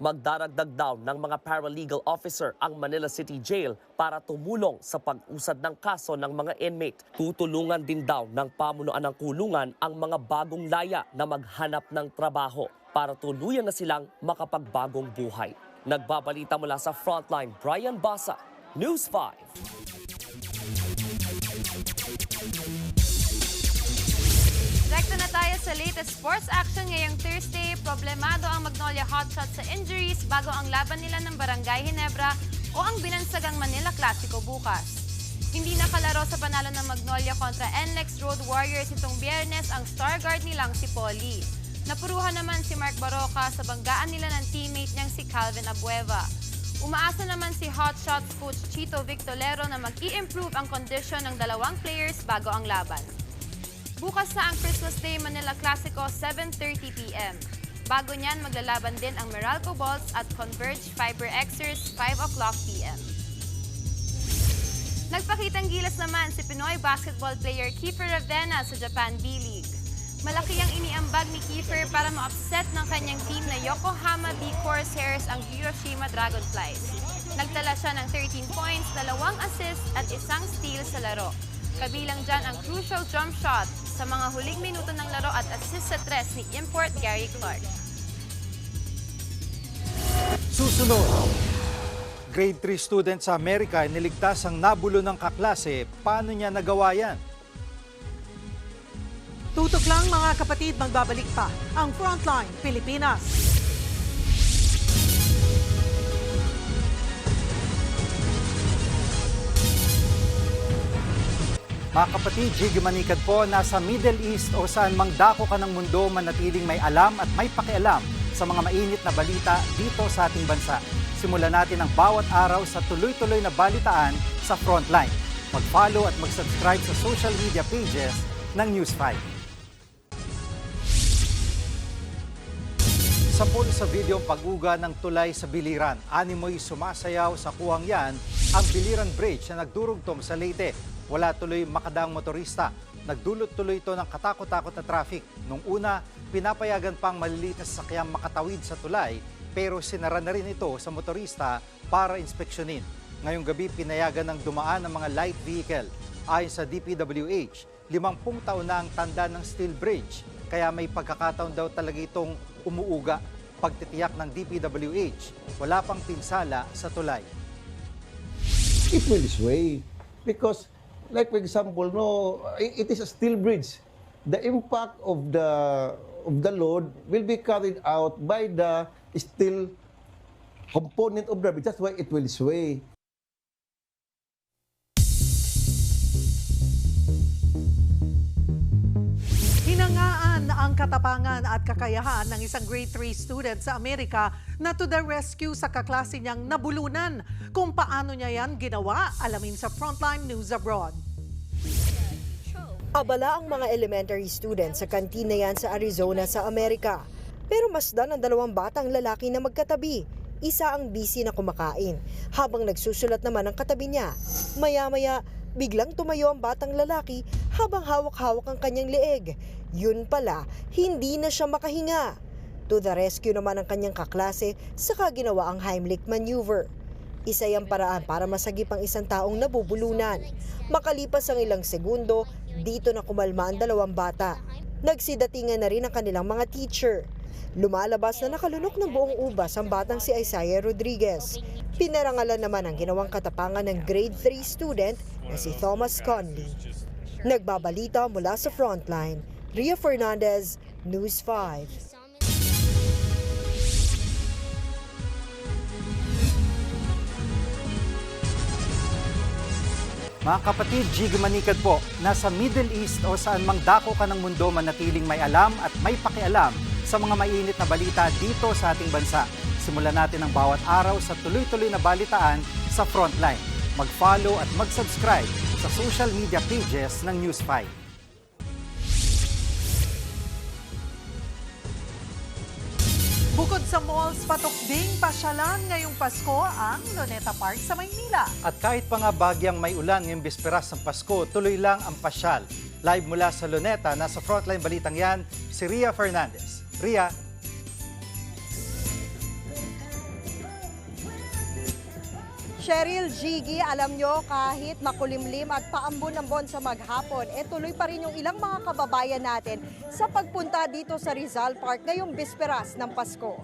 Magdaragdag daw ng mga paralegal officer ang Manila City Jail para tumulong sa pag-usad ng kaso ng mga inmate. Tutulungan din daw ng pamunuan ng kulungan ang mga bagong laya na maghanap ng trabaho para tuluyan na silang makapagbagong buhay. Nagbabalita mula sa Frontline, Brian Basa, News 5.
Direkto na tayo sa latest sports action ngayong Thursday. Problemado ang Magnolia Hotshots sa injuries bago ang laban nila ng Barangay Ginebra o ang binansagang Manila Clasico bukas. Hindi nakalaro sa panalo ng Magnolia kontra NLEX Road Warriors itong Biyernes ang star guard nilang si Polly. Napuruhan naman si Mark Baroka sa banggaan nila ng teammate niyang si Calvin Abueva. Umaasa naman si Hotshots coach Chito Victolero na mag-i-improve ang kondisyon ng dalawang players bago ang laban. Bukas na ang Christmas Day Manila Clasico, 7:30 p.m. Bago niyan, maglalaban din ang Meralco Bolts at Converge Fiber Xers, 5 o'clock p.m. Nagpakitang gilas naman si Pinoy basketball player Kiefer Ravena sa Japan B-League. Malaki ang iniambag ni Kiefer para ma-upset ng kanyang team na Yokohama B Corsairs ang Hiroshima Dragonflies. Nagtala
siya ng 13 points, 2 assists at 1 steal sa laro. Kabilang dyan ang crucial jump shot sa mga huling minuto ng laro at assist sa 3 ni import Gary Clark.
Susunod, grade 3 student sa Amerika niligtas ang nabulo ng kaklase. Paano niya nagawa yan?
Tutok lang mga kapatid, magbabalik pa ang Frontline Pilipinas.
Mga kapatid, Jiggy Manikad po, nasa Middle East o saan mang dako ka ng mundo, manatiling may alam at may pakialam sa mga mainit na balita dito sa ating bansa. Simulan natin ang bawat araw sa tuloy-tuloy na balitaan sa Frontline. Mag-follow at mag-subscribe sa social media pages ng News 5. Sampol sa video ang pag-uga ng tulay sa Biliran. Animoy sumasayaw sa kuwang yan ang Biliran Bridge na nagdurugtong sa Leyte. Wala tuloy makadaang motorista. Nagdulot tuloy ito ng katakot-takot na traffic. Nung una, pinapayagan pang maliliit na sasakyang makatawid sa tulay, pero sinara na rin ito sa motorista para inspeksyonin. Ngayong gabi, pinayagan ng dumaan ang mga light vehicle. Ayon sa DPWH, 50 taon na ang tanda ng steel bridge, kaya may pagkakataon daw talaga itong umuuga. Pagtitiyak ng DPWH, wala pang pinsala sa tulay.
It will sway because, like for example, it is a steel bridge. The impact of the load will be carried out by the steel component of the bridge. That's why it will sway.
Hinangaan ang katapangan at kakayahan ng isang grade 3 student sa Amerika na to the rescue sa kaklase niyang nabulunan. Kung paano niya yan ginawa, alamin sa Frontline News Abroad.
Abala ang mga elementary students sa kantina yan sa Arizona sa Amerika. Pero masdan ang 2 batang lalaki na magkatabi. Isa ang busy na kumakain, habang nagsusulat naman ang katabi niya. Maya-maya, biglang tumayo ang batang lalaki habang hawak-hawak ang kanyang leeg. Yun pala, hindi na siya makahinga. To the rescue naman ang kanyang kaklase, saka ginawa ang Heimlich maneuver. Isa yung paraan para masagip ang isang taong nabubulunan. Makalipas ang ilang segundo, dito na kumalma ang 2 bata. Nagsidatingan na rin ang kanilang mga teacher. Lumalabas na nakalunok ng buong ubas ang batang si Isaiah Rodriguez. Pinarangalan naman ang ginawang katapangan ng grade 3 student na si Thomas Conley. Nagbabalita mula sa Frontline, Ria Fernandez, News 5.
Mga kapatid, Jiggy Manikad po, nasa Middle East o saan mang dako ka ng mundo, manatiling may alam at may pakialam sa mga mainit na balita dito sa ating bansa. Simulan natin ang bawat araw sa tuloy-tuloy na balitaan sa Frontline. Mag-follow at mag-subscribe sa social media pages ng News 5.
Bukod sa malls, patukding pasyalan ngayong Pasko ang Luneta Park sa Maynila.
At kahit pa nga bagyang may ulan ngayong bisperas ng Pasko, tuloy lang ang pasyal. Live mula sa Luneta, nasa Frontline Balitang yan, si Ria Fernandez. Ria.
Cheryl, Jiggy, alam nyo, kahit makulimlim at paambon-ambon sa maghapon, tuloy pa rin yung ilang mga kababayan natin sa pagpunta dito sa Rizal Park ngayong bisperas ng Pasko.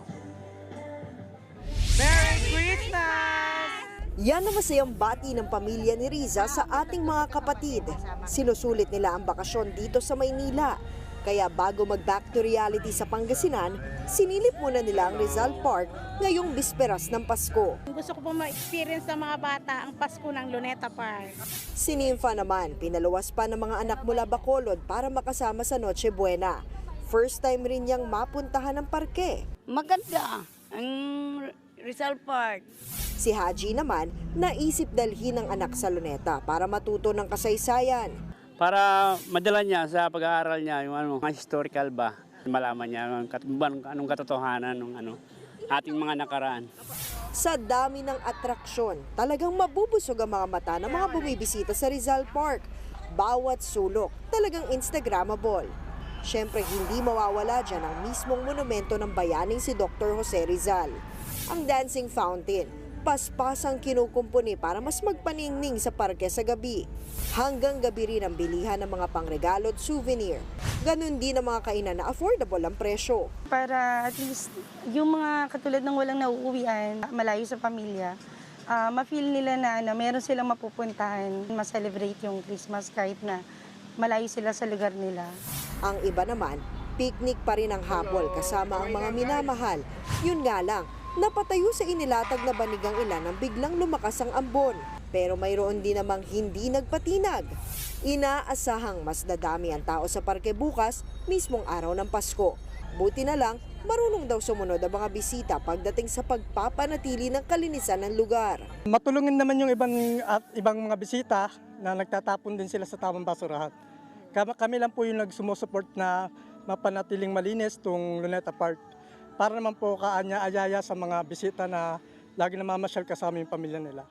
Merry Christmas!
Yan ang masayang bati ng pamilya ni Riza sa ating mga kapatid. Sinusulit nila ang bakasyon dito sa Maynila. Kaya bago mag-back to reality sa Pangasinan, sinilip muna nila ang Rizal Park ngayong bisperas ng Pasko.
Gusto ko po ma-experience ng mga bata ang Pasko ng Luneta Park.
Si Nympha naman, pinaluwas pa ng mga anak mula Bacolod para makasama sa Noche Buena. First time rin niyang mapuntahan ng parke.
Maganda ang Rizal Park.
Si Haji naman, naisip dalhin ang anak sa Luneta para matuto ng kasaysayan.
Para madala niya sa pag-aaral niya yung historical ba, malaman niya anong katotohanan ng ating mga nakaraan.
Sa dami ng atraksyon, talagang mabubusog ang mga mata ng mga bumibisita sa Rizal Park. Bawat sulok, talagang Instagrammable. Siyempre, hindi mawawala dyan ang mismong monumento ng bayaning si Dr. Jose Rizal. Ang dancing fountain, Paspasang kinukumpuni para mas magpaningning sa parke sa gabi. Hanggang gabi rin ang bilihan ng mga pangregalo at souvenir. Ganon din ang mga kainan na affordable ang presyo.
Para at least yung mga katulad ng walang nauuwian, malayo sa pamilya, ma-feel nila na meron silang mapupuntahan, ma-celebrate yung Christmas kahit na malayo sila sa lugar nila.
Ang iba naman, picnic pa rin ang habol kasama ang mga minamahal. Yun nga lang, napatayo sa inilatag na banigang ilan nang biglang lumakas ang ambon. Pero mayroon din namang hindi nagpatinag. Inaasahang mas dadami ang tao sa parke bukas, mismong araw ng Pasko. Buti na lang, marunong daw sumunod ang mga bisita pagdating sa pagpapanatili ng kalinisan ng lugar.
Matulungin naman yung ibang mga bisita na nagtatapon din sila sa tamang basurahan. Kami lang po yung nagsumusuport na mapanatiling malinis itong Luneta Park. Para naman po kaanya-ayaya sa mga bisita na lagi namamasyal kasama yung pamilya nila.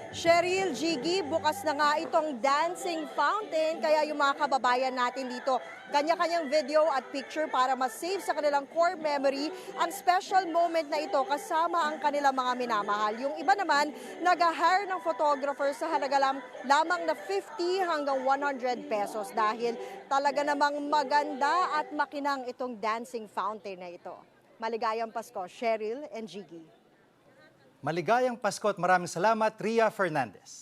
Cheryl, Jiggy, bukas na nga itong dancing fountain, kaya yung mga kababayan natin dito, kanya-kanyang video at picture para ma-save sa kanilang core memory ang special moment na ito kasama ang kanilang mga minamahal. Yung iba naman, nag-hire ng photographer sa halaga lamang na 50 hanggang 100 pesos dahil talaga namang maganda at makinang itong dancing fountain na ito. Maligayang Pasko, Cheryl and Jiggy.
Maligayang Pasko at maraming salamat, Ria Fernandez.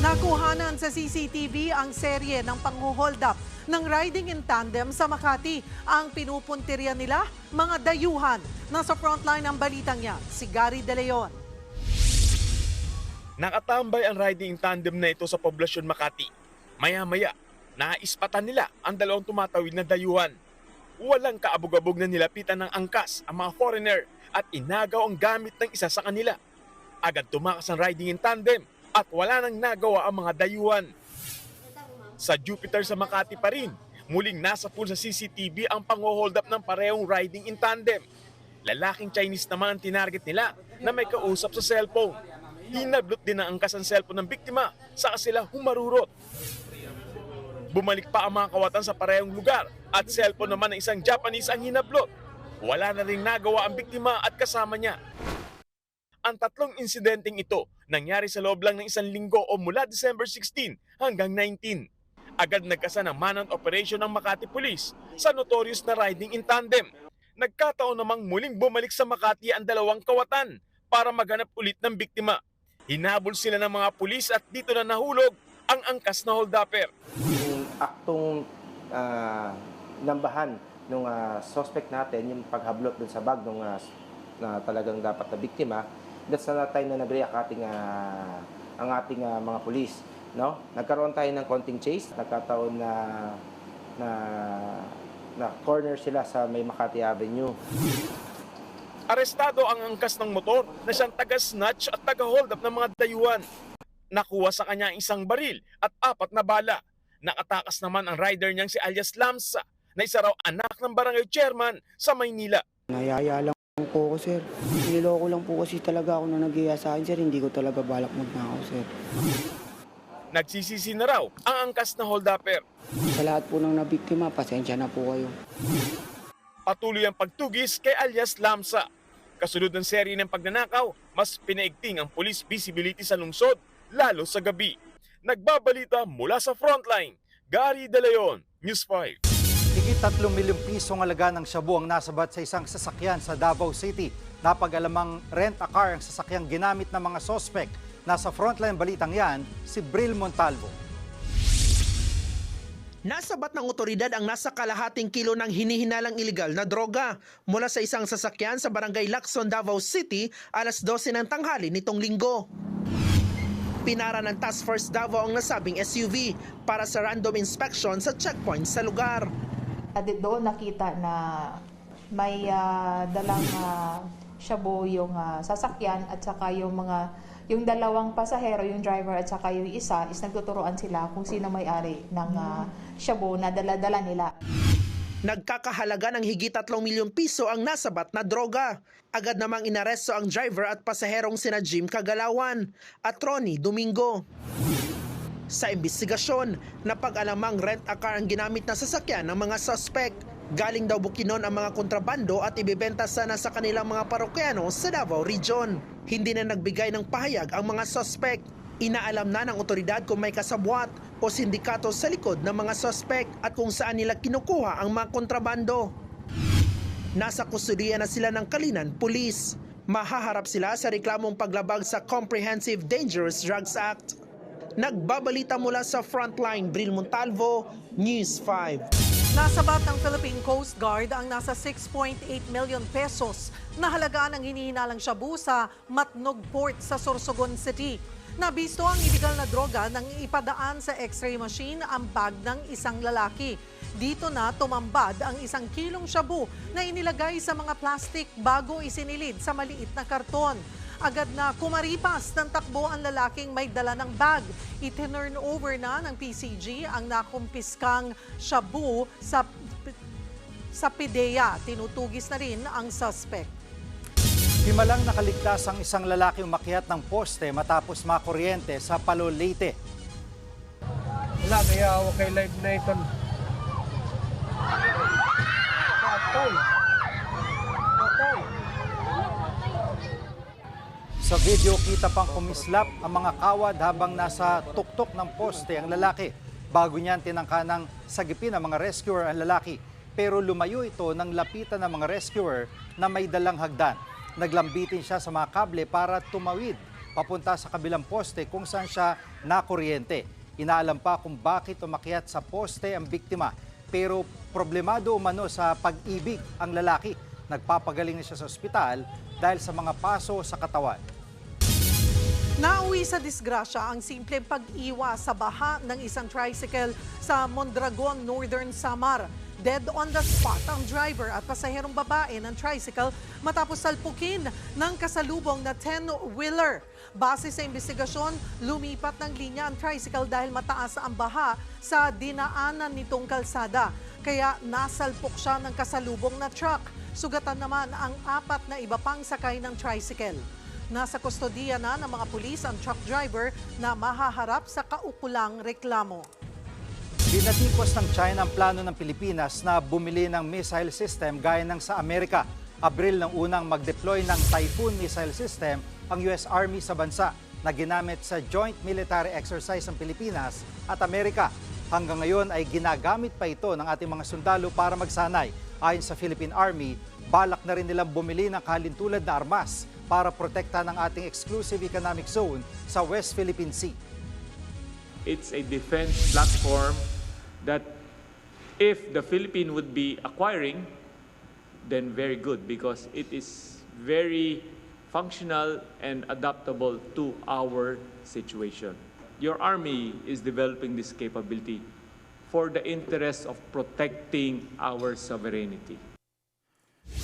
Nakuhanan sa CCTV ang serye ng panghuhold up ng riding in tandem sa Makati. Ang pinupuntirya nila, mga dayuhan. Nasa frontline ng balitang yan, si Gary De Leon.
Nakatambay ang riding in tandem na ito sa poblasyon Makati. Maya-maya, naispatan nila ang dalawang tumatawid na dayuhan. Walang kaabog-abog na nilapitan ng angkas ang mga foreigner at inagaw ang gamit ng isa sa kanila. Agad tumakas ang riding in tandem at wala nang nagawa ang mga dayuhan. Sa Jupiter sa Makati pa rin, muling nasa pool sa CCTV ang pang-hold up ng parehong riding in tandem. Lalaking Chinese naman ang tinarget nila na may kausap sa cellphone. Hinablot din ang angkas ang cellphone ng biktima saka sila humarurot. Bumalik pa ang mga kawatan sa parehong lugar at cellphone naman ng isang Japanese ang hinablot. Wala na ring nagawa ang biktima at kasama niya. Ang tatlong insidenteng ito nangyari sa loob lang ng isang linggo o mula December 16 hanggang 19. Agad nagkasa ng manhunt operation ng Makati Police sa notorious na riding in tandem. Nagkataon namang muling bumalik sa Makati ang dalawang kawatan para maghanap ulit ng biktima. Hinabol sila ng mga pulis at dito na nahulog ang angkas na hold-upper.
Yung aktong nambahan nung suspect natin, yung paghablot dun sa bag nung na talagang dapat na biktima, that's na time na nag-react ang ating mga pulis. No? Nagkaroon tayo ng konting chase, nagkataon na corner sila sa may Makati Avenue.
Arestado ang angkas ng motor na siyang taga-snatch at taga-hold up ng mga dayuhan. Nakuha sa kanya isang baril at 4 na bala. Nakatakas naman ang rider niyang si alias Lamsa, na isa raw anak ng barangay chairman sa Maynila.
Nayaya lang po ako, sir. Niloloko lang po kasi talaga ako na nag-iya sa akin, sir. Hindi ko talaga balak magnakaw, sir.
Nagsisisi na raw ang angkas na hold-upper.
Sa lahat po ng nabiktima, pasensya na po kayo.
Patuloy ang pagtugis kay alias Lamsa. Kasunod ng serye ng pagnanakaw, mas pinaigting ang police visibility sa lungsod, lalo sa gabi. Nagbabalita mula sa frontline, Gary De Leon, News 5.
Higit 3 milyong pisong halaga ng shabu ang nasabat sa isang sasakyan sa Davao City. Napag-alamang rent-a-car ang sasakyang ginamit ng mga sospek. Nasa frontline balitang yan, si Bril Montalvo.
Nasabat ng otoridad ang nasa kalahating kilo ng hinihinalang ilegal na droga mula sa isang sasakyan sa barangay Lacson, Davao City, alas 12 ng tanghali nitong linggo. Pinara ng Task Force Davao ang nasabing SUV para sa random inspection sa checkpoint sa lugar.
Doon nakita na may dalang shabu yung sasakyan at saka yung dalawang pasahero, yung driver at saka yung isa is nagtuturoan sila kung sino may-ari ng shabu na dala-dala nila.
Nagkakahalaga ng higit 3 milyong piso ang nasabat na droga. Agad namang inaresto ang driver at pasaherong sina Jim Kagalawan at Ronnie Domingo. Sa imbestigasyon, napag-alamang rent-a-car ang ginamit na sasakyan ng mga suspect. Galing daw Bukidnon ang mga kontrabando at ibebenta sana sa kanilang mga parokyano sa Davao Region. Hindi na nagbigay ng pahayag ang mga suspect. Inaalam na ng otoridad kung may kasabwat o sindikato sa likod ng mga suspect at kung saan nila kinukuha ang mga kontrabando. Nasa kustudiya na sila ng Kalinan Police. Mahaharap sila sa reklamong paglabag sa Comprehensive Dangerous Drugs Act. Nagbabalita mula sa Frontline, Bril Montalvo, News 5.
Nasabat ng Philippine Coast Guard ang nasa 6.8 million pesos na halaga ng hinihinalang shabu sa Matnog Port sa Sorsogon City. Nabisto ang illegal na droga nang ipadaan sa x-ray machine ang bag ng isang lalaki. Dito na tumambad ang 1 kilong shabu na inilagay sa mga plastic bago isinilid sa maliit na karton. Agad na kumaripas ng takbo ang lalaking may dala ng bag. I-turn over na ng PCG ang nakumpiskang shabu sa PIDEA. Tinutugis na rin ang suspect.
Himalang nakaligtas ang isang lalaki umakyat ng poste matapos makuryente sa Palo, Leyte.
Wala, kaya ako kay live na ito. Patay.
Sa video, kita pang kumislap ang mga kawad habang nasa tuktok ng poste ang lalaki. Bago niyan tinangka ng sagipin ang mga rescuer ang lalaki. Pero lumayo ito nang lapitan ng mga rescuer na may dalang hagdan. Naglambitin siya sa mga kable para tumawid papunta sa kabilang poste kung saan siya nakuryente. Inaalam pa kung bakit umakyat sa poste ang biktima. Pero problemado umano sa pag-ibig ang lalaki. Nagpapagaling na siya sa ospital dahil sa mga paso sa katawan.
Nauwi sa disgrasya ang simpleng pag-iwas sa baha ng isang tricycle sa Mondragon, Northern Samar. Dead on the spot ang driver at pasaherong babae ng tricycle matapos salpukin ng kasalubong na 10-wheeler. Base sa investigasyon, lumipat ng linya ang tricycle dahil mataas ang baha sa dinaanan nitong kalsada. Kaya nasalpok siya ng kasalubong na truck. Sugatan naman ang 4 na iba pang sakay ng tricycle. Nasa kustodiya na ng mga pulis ang truck driver na mahaharap sa kaukulang reklamo.
Binatikos ng China ang plano ng Pilipinas na bumili ng missile system gaya ng sa Amerika. Abril nang unang mag-deploy ng Typhoon missile system ang US Army sa bansa na ginamit sa joint military exercise ng Pilipinas at Amerika. Hanggang ngayon ay ginagamit pa ito ng ating mga sundalo para magsanay. Ayon sa Philippine Army, balak na rin nilang bumili ng kahalintulad na armas para protekta ng ating exclusive economic zone sa West Philippine Sea.
It's a defense platform that if the Philippines would be acquiring, then very good because it is very functional and adaptable to our situation. Your Army is developing this capability for the interest of protecting our sovereignty.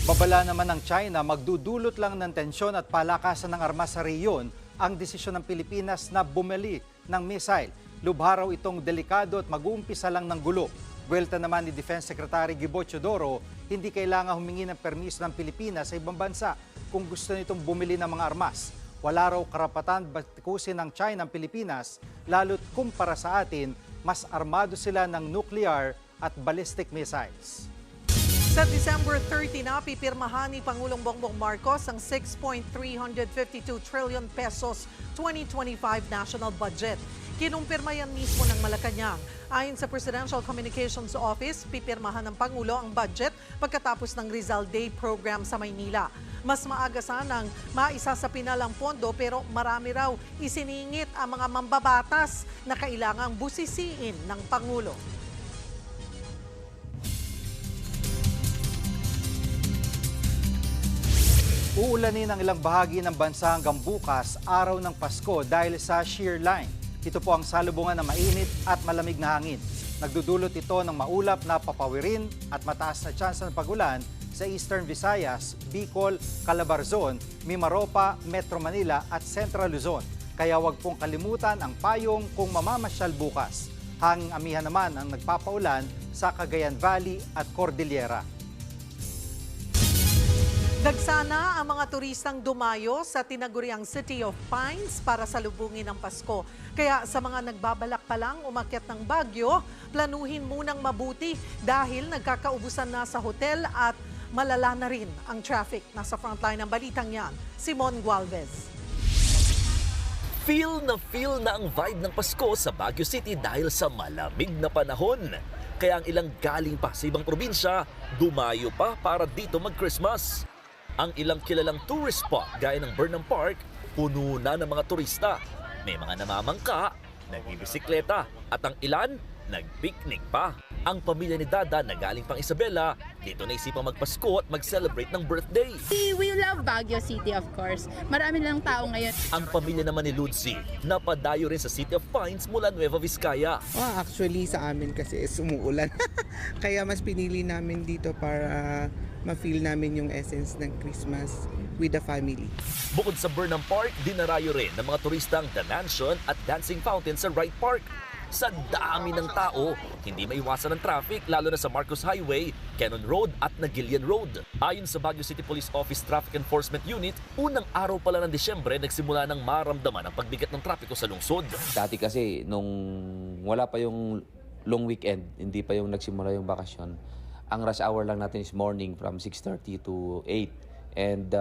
Babala naman ng China, magdudulot lang ng tensyon at palakasan ng armas sa rehiyon ang desisyon ng Pilipinas na bumili ng missile. Lubha raw itong delikado at mag-uumpisa lang ng gulo. Buwelta naman ni Defense Secretary Gibo Teodoro, hindi kailangan humingi ng permiso ng Pilipinas sa ibang bansa kung gusto nitong bumili ng mga armas. Wala raw karapatan batikusin ng China ang Pilipinas, lalo't kumpara sa atin, mas armado sila ng nuclear at ballistic missiles.
Sa December 30 na, pipirmahan ni Pangulong Bongbong Marcos ang 6.352 trillion pesos 2025 national budget. Kinumpirma yan mismo ng Malacanang. Ayon sa Presidential Communications Office, pipirmahan ng Pangulo ang budget pagkatapos ng Rizal Day program sa Maynila. Mas maaga sanang maisasapinal ang pondo pero marami raw isiningit ang mga mambabatas na kailangang busisiin ng Pangulo.
Uulanin ang ilang bahagi ng bansa hanggang bukas, araw ng Pasko dahil sa shear line. Ito po ang salubungan ng mainit at malamig na hangin. Nagdudulot ito ng maulap na papawirin at mataas na tsansa ng pagulan sa Eastern Visayas, Bicol, Calabarzon, Mimaropa, Metro Manila at Central Luzon. Kaya huwag pong kalimutan ang payong kung mamamasyal bukas. Hanging amihan naman ang nagpapaulan sa Cagayan Valley at Cordillera.
Dagsana ang mga turistang dumayo sa tinaguriang City of Pines para salubungin ang Pasko. Kaya sa mga nagbabalak pa lang umakyat ng Baguio, planuhin munang mabuti dahil nagkakaubusan na sa hotel at malala na rin ang traffic. Nasa frontline ng balitang yan, Simon Gualvez.
Feel na ang vibe ng Pasko sa Baguio City dahil sa malamig na panahon. Kaya ang ilang galing pa sa ibang probinsya, dumayo pa para dito mag-Christmas. Ang ilang kilalang tourist spot gaya ng Burnham Park, puno na ng mga turista. May mga namamangka, nagbibisikleta at ang ilan, nagpiknik pa. Ang pamilya ni Dada na galing pang Isabela, dito naisipang magpasko at mag-celebrate ng birthday.
We love Baguio City, of course. Marami lang tao ngayon.
Ang pamilya naman ni Ludzi, napadayo rin sa City of Pines mula Nueva Vizcaya.
Actually, sa amin kasi is umuulan. Kaya mas pinili namin dito para ma-feel namin yung essence ng Christmas with the family.
Bukod sa Burnham Park, dinarayo rin ng mga turista ang The Mansion at Dancing Fountain sa Wright Park. Sa dami ng tao, hindi maiwasan ang traffic lalo na sa Marcos Highway, Cannon Road at Nagilian Road. Ayon sa Baguio City Police Office Traffic Enforcement Unit, unang araw pala ng Disyembre nagsimula ng maramdaman ang pagbigat ng trapiko sa lungsod.
Dati kasi nung wala pa yung long weekend, hindi pa yung nagsimula yung bakasyon, ang rush hour lang natin is morning from 6:30 to 8. And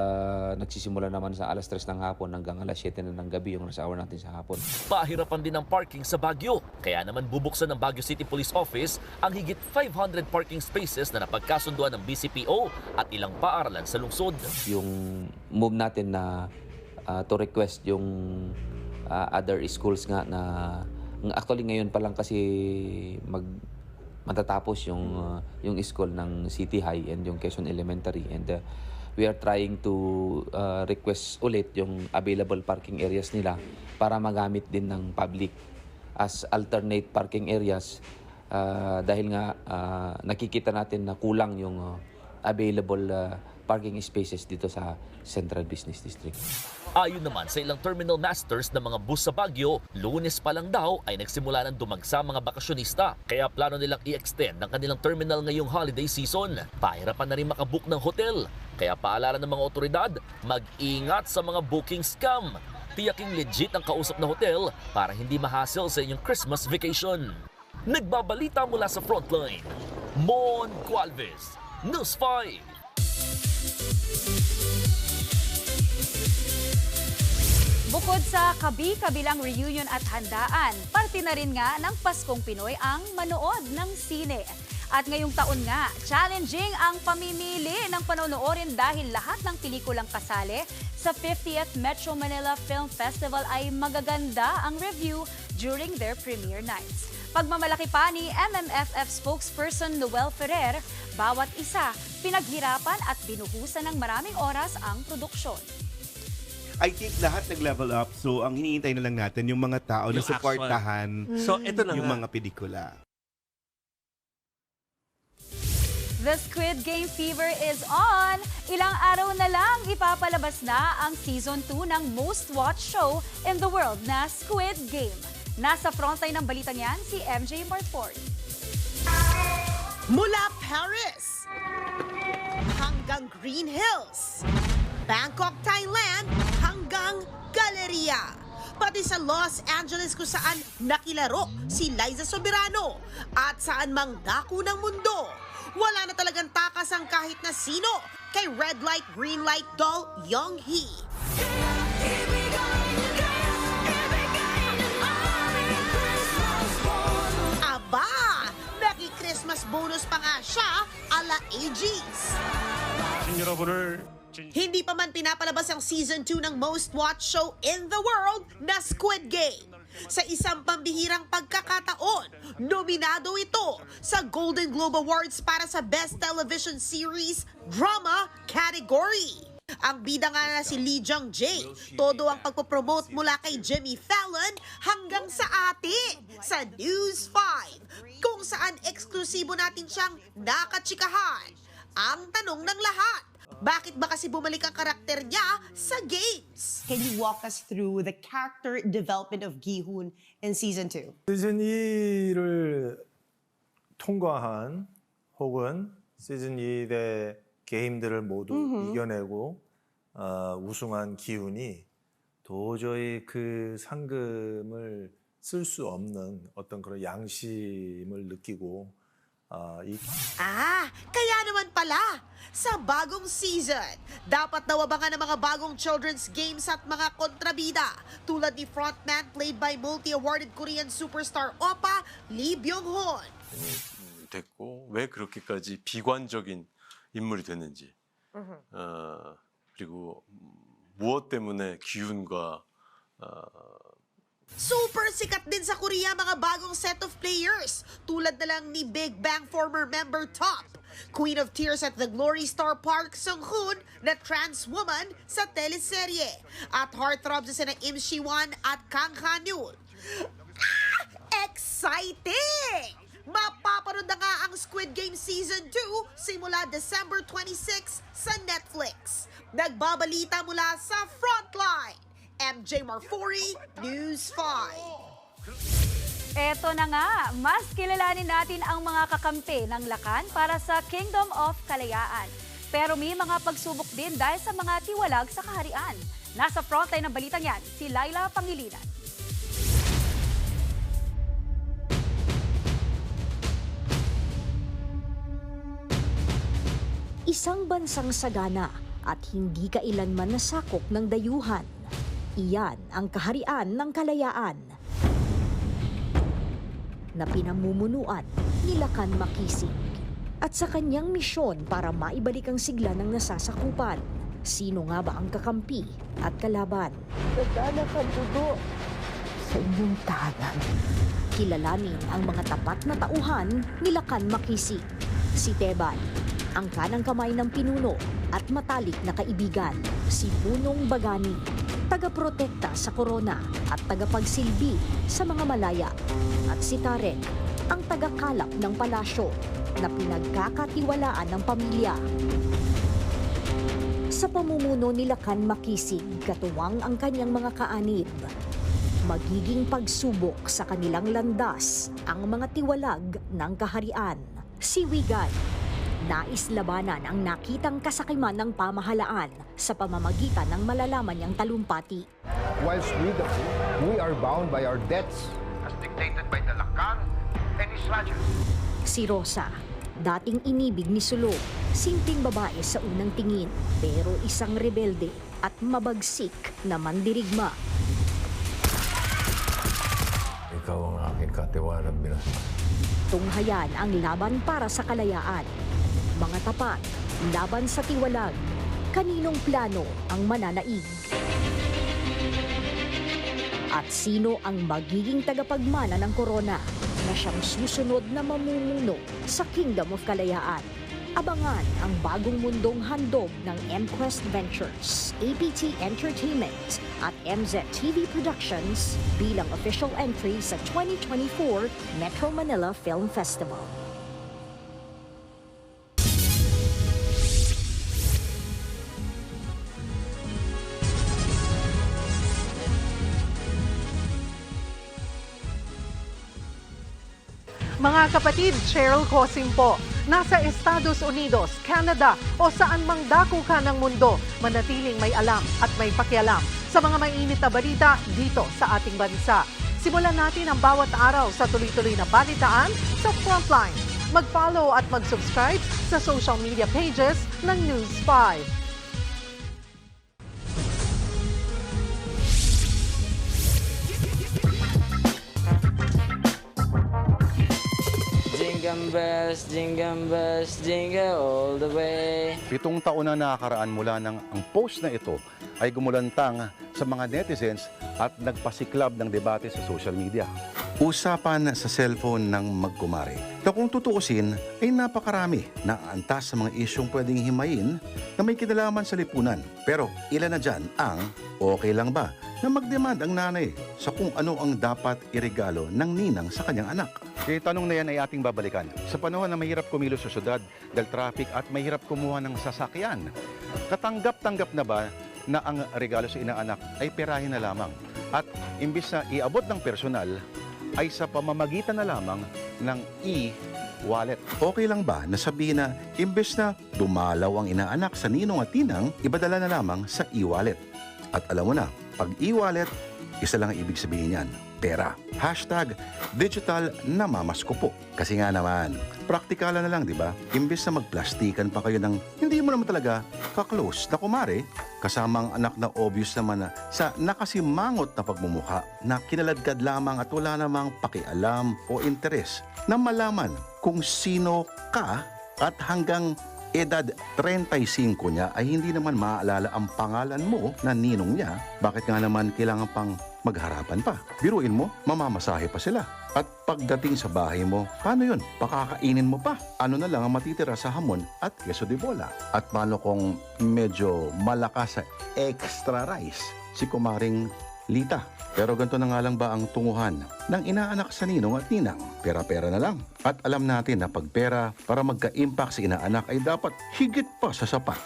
nagsisimula naman sa alas 3 ng hapon hanggang alas 7 na ng gabi yung rush hour natin sa hapon.
Pahirapan din ang parking sa Baguio. Kaya naman bubuksan ng Baguio City Police Office ang higit 500 parking spaces na napagkasunduan ng BCPO at ilang paaralan sa lungsod.
Yung move natin na to request yung other schools nga na actually ngayon pa lang kasi matatapos yung school ng City High and yung Quezon Elementary, and we are trying to request ulit yung available parking areas nila para magamit din ng public as alternate parking areas dahil nga nakikita natin na kulang yung available parking spaces dito sa Central Business District.
Ayon naman sa ilang terminal masters ng mga bus sa Baguio, Lunes pa lang daw ay nagsimula ng dumagsa mga bakasyonista. Kaya plano nilang i-extend ang kanilang terminal ngayong holiday season. Pahirapan na rin makabook ng hotel. Kaya paalala ng mga otoridad, mag-ingat sa mga booking scam. Tiyaking legit ang kausap na hotel para hindi ma-hassle sa inyong Christmas vacation. Nagbabalita mula sa Frontline, Mon Gualvez, News 5.
Bukod sa kabi-kabilang reunion at handaan, parte na rin nga ng Paskong Pinoy ang manood ng sine. At ngayong taon nga, challenging ang pamimili ng panonoorin dahil lahat ng pelikulang kasali sa 50th Metro Manila Film Festival ay magaganda ang review during their premiere nights. Pagmamalaki pa ni MMFF spokesperson Noel Ferrer, bawat isa pinaghirapan at binuhusan ng maraming oras ang produksyon.
I think lahat nag-level up. So, ang hinihintay na lang natin yung mga tao na supportahan
So, ito na
yung
nga.
mga pelikula.
The Squid Game fever is on! Ilang araw na lang ipapalabas na ang Season 2 ng most watched show in the world na Squid Game. Nasa frontline ng balitang yan si MJ Martford.
Mula Paris hanggang Green Hills, Bangkok, Thailand hanggang Galleria. Pati sa Los Angeles kung saan nakilaro si Liza Soberano at saan mang dako ng mundo. Wala na talagang takas ang kahit na sino kay Red Light, Green Light doll Young Hee. Aba, naki-Christmas bonus pa nga siya ala AGs. Hindi pa man pinapalabas ang Season 2 ng most watched show in the world na Squid Game. Sa isang pambihirang pagkakataon, nominado ito sa Golden Globe Awards para sa Best Television Series Drama category. Ang bida nga na si Lee Jung-jae, todo ang pagpopromote mula kay Jimmy Fallon hanggang sa atin sa News 5, kung saan eksklusibo natin siyang nakachikahan. Ang tanong ng lahat, bakit ba kasi bumalik ang karakter niya sa games?
Can you walk us through the character development of Gi-hoon in Season 2?
시즌 2를 통과한 혹은 시즌 2의
게임들을 모두 이겨내고 우승한 기훈이 도저히 그 상금을 쓸 수 없는 어떤 그런 양심을 느끼고
Kaya naman pala, sa bagong season, dapat daw abangan ng mga bagong children's games at mga kontrabida tulad ni frontman played by multi-awarded Korean superstar Oppa Lee Byung-hun.
됐고 왜 그렇게까지 비관적인 인물이 됐는지 그리고 무엇 때문에 기훈과
Super sikat din sa Korea mga bagong set of players tulad na lang ni Big Bang former member Top, Queen of Tears at the Glory Star Park Sung-hoon na trans woman sa teleserye, at heartthrobs na sina Im Shi-won at Kang Han-yul. Exciting! Mapapanood na nga ang Squid Game Season 2 simula December 26 sa Netflix. Nagbabalita mula sa Frontline, MJ Marfori, News 5.
Eto na nga, mas kilalanin natin ang mga kakampi ng Lakan para sa Kingdom of Kalayaan. Pero may mga pagsubok din dahil sa mga tiwalag sa kaharian. Nasa frontline ng balitang yan, si Laila Pangilinan.
Isang bansang sagana at hindi kailanman nasakop ng dayuhan. Iyan ang kaharian ng kalayaan na pinamumunuan ni Lakan Makisig. At sa kanyang misyon para maibalik ang sigla ng nasasakupan, sino nga ba ang kakampi at kalaban?
Nagdala ka dugo sa inyong tahanan.
Kilalanin ang mga tapat na tauhan ni Lakan Makisig. Si Teban, ang kanang kamay ng pinuno at matalik na kaibigan, si Punong Bagani, tagaprotekta sa korona at tagapagsilbi sa mga malaya. At si Tarek, ang tagakalap ng palasyo na pinagkakatiwalaan ng pamilya. Sa pamumuno ni Lakan Makisig, katuwang ang kanyang mga kaanib. Magiging pagsubok sa kanilang landas ang mga tiwalag ng kaharian. Si Wigan, nais labanan ang nakitang kasakiman ng pamahalaan sa pamamagitan ng malalaman niyang talumpati.
Whilst we are bound by our debts as dictated by the Lakan and his Rajas.
Si Rosa, dating inibig ni Sulo, simpleng babae sa unang tingin, pero isang rebelde at mabagsik na mandirigma.
Ikaw ang aking katiwalang binasma.
Tunghayan ang laban para sa kalayaan. Mga tapat, laban sa tiwalag. Kaninong plano ang mananaig? At sino ang magiging tagapagmana ng korona na siyang susunod na mamumuno sa Kingdom of Kalayaan? Abangan ang bagong mundong handog ng MQuest Ventures, APT Entertainment at MZTV Productions bilang official entry sa 2024 Metro Manila Film Festival.
Mga kapatid, Cheryl Cosim po. Nasa Estados Unidos, Canada o saan mang dako ka ng mundo, manatiling may alam at may pakialam sa mga mainit na balita dito sa ating bansa. Simulan natin ang bawat araw sa tuloy-tuloy na balitaan sa Frontline. Mag-follow at mag-subscribe sa social media pages ng News 5.
Jingle bells, jingle all the way.
7 taon na nakakaraan mula nang ang post na ito ay gumulantang sa mga netizens at nagpasiklab ng debate sa social media. Usapan sa cellphone ng magkumare. Na kung tutuusin ay napakarami na aantas sa mga isyong pwedeng himayin na may kinalaman sa lipunan. Pero ilan na dyan ang okay lang ba na mag-demand ang nanay sa kung ano ang dapat iregalo ng ninang sa kanyang anak. Kaya tanong na yan ay ating babalikan. Sa panahon na mahirap kumilos sa syudad dahil traffic at mahirap kumuha ng sasakyan, katanggap-tanggap na ba na ang regalo sa inaanak ay perahin na lamang? At imbis na iabot ng personal, ay sa pamamagitan na lamang ng wallet. Okay lang ba na sabihin na imbes na dumalaw ang inaanak sa ninong at ninang, ibadala na lamang sa e-wallet? At alam mo na, pag e-wallet, isa lang ang ibig sabihin yan, pera. #digital namamasko po. Kasi nga naman, praktikalan na lang, di ba? Imbes na magplastikan pa kayo ng hindi mo naman talaga ka-close na kumare, kasama ang anak na obvious naman na sa nakasimangot na pagmumukha na kinaladkad lamang at wala namang pakialam o interes na malaman kung sino ka at hanggang edad 35 niya ay hindi naman maaalala ang pangalan mo na ninong niya. Bakit nga naman kailangan pang magharapan pa? Biruin mo, mamamasahe pa sila. At pagdating sa bahay mo, paano yun? Pakakainin mo pa. Ano na lang ang matitira sa hamon at queso de bola? At paano kung medyo malakas sa extra rice si Kumaring Lita? Pero ganito na nga lang ba ang tunguhan ng inaanak sa ninong at ninang? Pera-pera na lang. At alam natin na pag pera para magka-impact sa inaanak ay dapat higit pa sa sapat.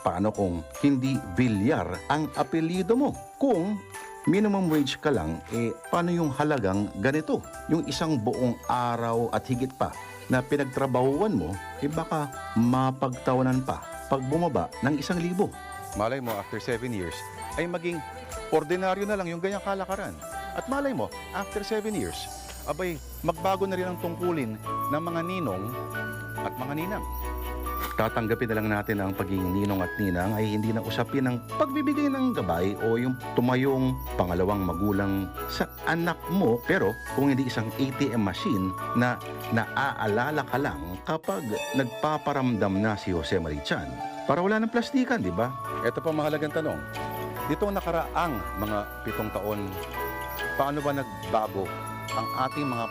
Paano kung hindi Villar ang apelyido mo? Kung minimum wage ka lang, paano yung halagang ganito? Yung isang buong araw at higit pa na pinagtrabahuan mo, baka mapagtawanan pa pag bumaba ng 1,000. Malay mo, after 7 years, ay maging ordinaryo na lang yung ganyang kalakaran. At malay mo, after 7 years, abay, magbago na rin ang tungkulin ng mga ninong at mga ninang. Tatanggapin na lang natin ang pagiging ninong at ninang ay hindi na usapin ng pagbibigay ng gabay o yung tumayong pangalawang magulang sa anak mo, pero kung hindi isang ATM machine na naaalala ka lang kapag nagpaparamdam na si Jose Marichan. Para wala ng plastikan, di ba? Ito pa mahalagang tanong. Dito nakaraang mga 7 taon, paano ba nagbago ang ating mga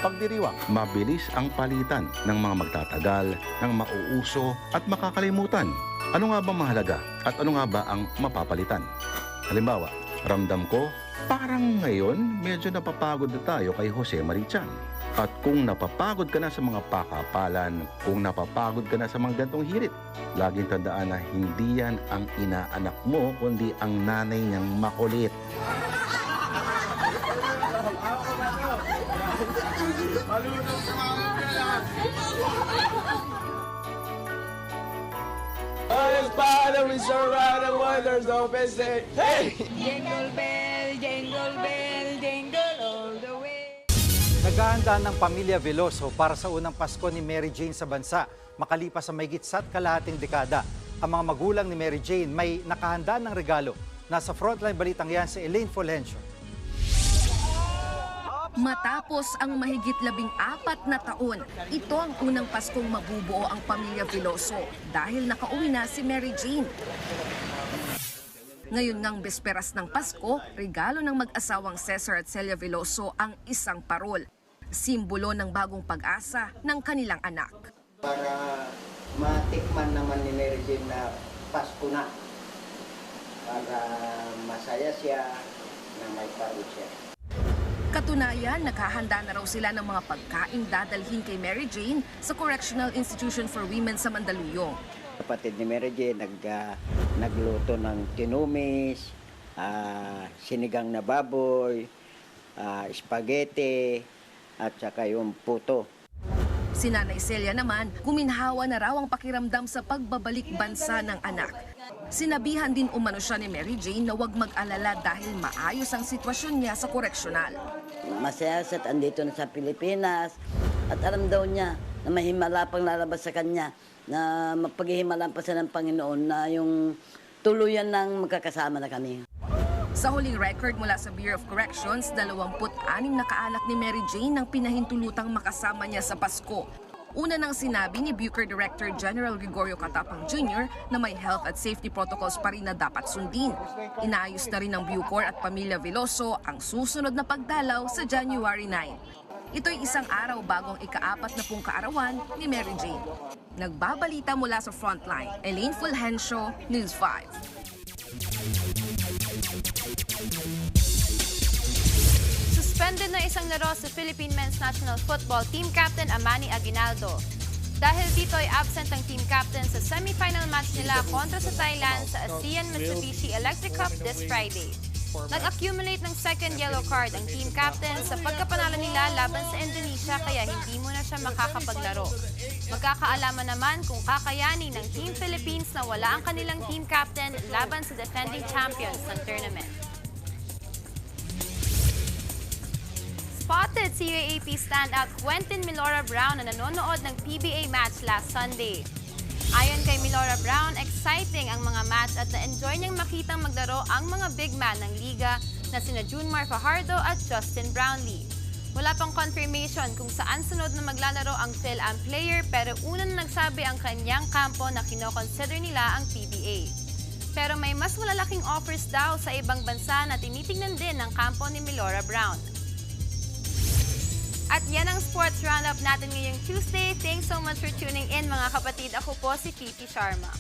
pagdiriwang? Mabilis ang palitan ng mga magtatagal, ng mauuso at makakalimutan. Ano nga ba mahalaga at ano nga ba ang mapapalitan? Halimbawa, ramdam ko, parang ngayon medyo napapagod na tayo kay Jose Marichan. At kung napapagod ka na sa mga pakapalan, kung napapagod ka na sa mga gantong hirit, laging tandaan na hindi yan ang inaanak mo, kundi ang nanay niyang makulit.
Hey! Jingle bell, jingle bell, jingle all the way.
Naghahanda ng pamilya Veloso para sa unang Pasko ni Mary Jane sa bansa. Makalipas sa mahigit kalahating dekada, ang mga magulang ni Mary Jane may nakahanda ng regalo. Nasa frontline balitang yan si Elaine Fulgencio.
Matapos ang mahigit 14 na taon, ito ang unang Paskong mabubuo ang pamilya Veloso dahil nakauwi na si Mary Jane. Ngayon ngang besperas ng Pasko, regalo ng mag-asawang Cesar at Celia Veloso ang isang parol. Simbolo ng bagong pag-asa ng kanilang anak.
Para matikman naman ni Mary Jane na Pasko na. Para masaya siya na may parol siya.
Katunayan, naghahanda na raw sila ng mga pagkain dadalhin kay Mary Jane sa Correctional Institution for Women sa Mandaluyong.
Kapatid ni Mary Jane nagluto ng tinumis, sinigang na baboy, spaghetti, at saka yung puto.
Si Nanay Celia naman, guminhawa na raw ang pakiramdam sa pagbabalik bansa ng anak. Sinabihan din umano siya ni Mary Jane na huwag mag-alala dahil maayos ang sitwasyon niya sa koreksyonal.
Masaya siya at andito na sa Pilipinas at alam daw niya na may himala pang lalabas sa kanya, na mapaghihimalan pa siya ng Panginoon na yung tuluyan ng magkakasama na kami.
Sa huling record mula sa Bureau of Corrections, 26 na kaanak ni Mary Jane ang pinahintulutang makasama niya sa Pasko. Una nang sinabi ni Bucor Director General Gregorio Catapang Jr. na may health at safety protocols pa rin na dapat sundin. Inaayos na rin ng Bucor at Pamilya Veloso ang susunod na pagdalaw sa January 9. Ito'y isang araw bagong ika-40 kaarawan ni Mary Jane. Nagbabalita mula sa Frontline, Elaine Fulgencio, News 5.
Suspended na isang laro sa Philippine Men's National Football Team Captain Amani Aguinaldo. Dahil dito ay absent ang team captain sa semi-final match nila kontra sa Thailand sa ASEAN Mitsubishi Electric Cup this Friday.
performance.
Nag-accumulate ng second yellow card ang team captain sa pagkapanalo nila laban sa Indonesia kaya hindi mo na siya makakapaglaro. Magkakaalaman naman kung kakayanin ng Team Philippines na wala ang kanilang team captain laban sa defending champions ng tournament. Spotted si UAAP standout Quentin Milora Brown na nanonood ng PBA match last Sunday. Ayon kay Milora Brown, exciting ang mga match at na-enjoy niyang makitang maglaro ang mga big man ng liga na sina Junmar Fajardo at Justin Brownlee. Wala pang confirmation kung saan sunod na maglalaro ang Phil-Am player pero una na nagsabi ang kanyang kampo na kinoconsider nila ang PBA. Pero may mas malalaking offers daw sa ibang bansa na tinitingnan din ng kampo ni Milora Brown. At yan ang sports roundup natin ngayong Tuesday. Thanks so much for tuning in mga kapatid. Ako po si Fifi Sharma.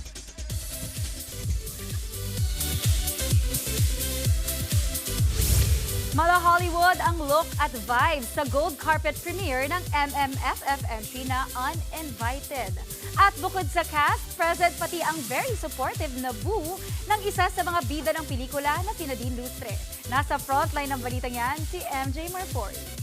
Mala Hollywood ang look at vibes sa gold carpet premiere ng MMFF entry na Uninvited. At bukod sa cast, present pati ang very supportive na boo ng isa sa mga bida ng pelikula na sina Dean Lustre. Nasa frontline ng balitang yan si MJ Marfori.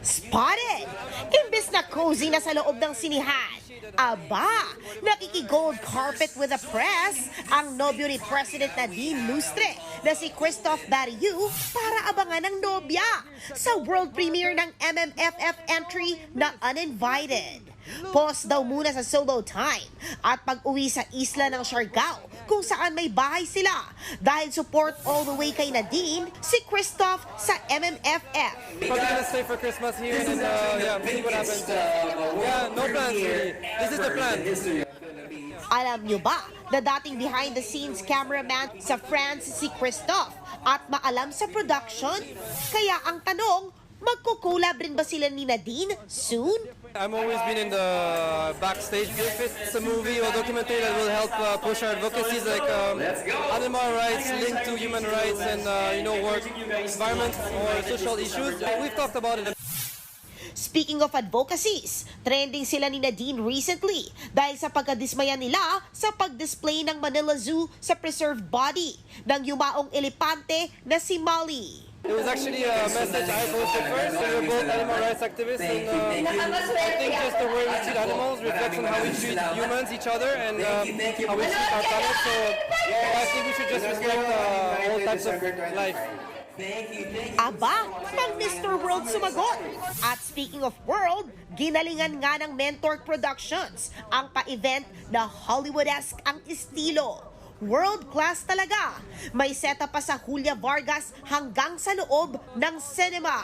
Spotted! Imbes na cozy na sa loob ng sinihan, aba, nakiki-gold carpet with the press ang nobyo ni President na Dean Lustre na si Christoph Barriou para abangan ng nobya sa world premiere ng MMFF entry na Uninvited. Pause daw muna sa solo time at pag-uwi sa isla ng Siargao kung saan may bahay sila dahil support all the way kay Nadine si Christoph sa MMFF.
Probably gonna stay for Christmas here and yeah, see what happens. Yeah, no plans really. This is the plan.
Alam nyo ba na dating behind-the-scenes cameraman sa France si Christoph at maalam sa production? Kaya ang tanong, magkukulab rin ba sila ni Nadine soon?
I've always been in the backstage. If it's a movie or documentary that will help push our advocacies like animal rights linked to human rights and work environment or social issues, we've talked about it.
Speaking of advocacies, trending sila ni Nadine recently dahil sa pagkadismaya nila sa pag-display ng Manila Zoo sa preserved body ng yumaong elepante na si Molly.
It was actually a message I posted first. We were both animal rights activists, and I think just the way we treat animals reflects on how we treat humans, each other, and how we treat our planet. So I think we should just respect all types of life.
Aba, pang Mr. World sumagot. At speaking of world, ginalingan nga ng Mentor Productions ang pa-event na Hollywood-esque ang estilo. World class talaga. May setup pa sa Julia Vargas hanggang sa loob ng cinema.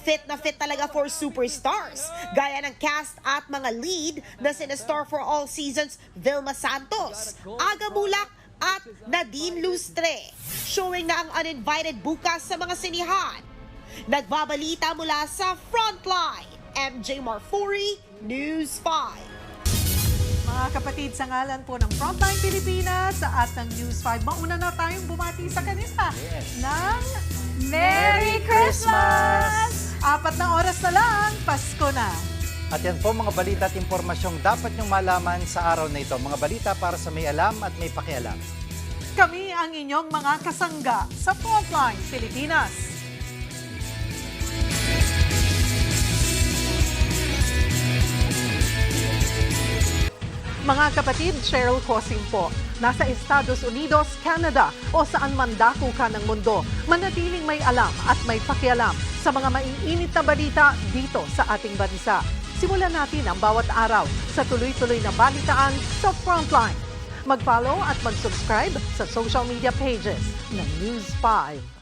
Fit na fit talaga for superstars, gaya ng cast at mga lead na sina Star for All Seasons Vilma Santos, Aga Bulak at Nadine Lustre. Showing na ang Uninvited bukas sa mga sinihan. Nagbabalita mula sa Frontline, MJ Marfori, News 5.
Mga kapatid, sa ngalan po ng Frontline Pilipinas at ng News 5, mauna na tayong bumati sa kanila ng
Merry Christmas!
4 na oras na lang, Pasko na.
At yan po mga balita at impormasyong dapat niyong malaman sa araw na ito. Mga balita para sa may alam at may pakialam.
Kami ang inyong mga kasangga sa Frontline Pilipinas. Mga kapatid, Cheryl Cosing po. Nasa Estados Unidos, Canada o saan man dako ka ng mundo, manatiling may alam at may pakialam sa mga maiinit na balita dito sa ating bansa. Simulan natin ang bawat araw sa tuloy-tuloy na balitaan sa Frontline. Mag-follow at mag-subscribe sa social media pages ng News 5.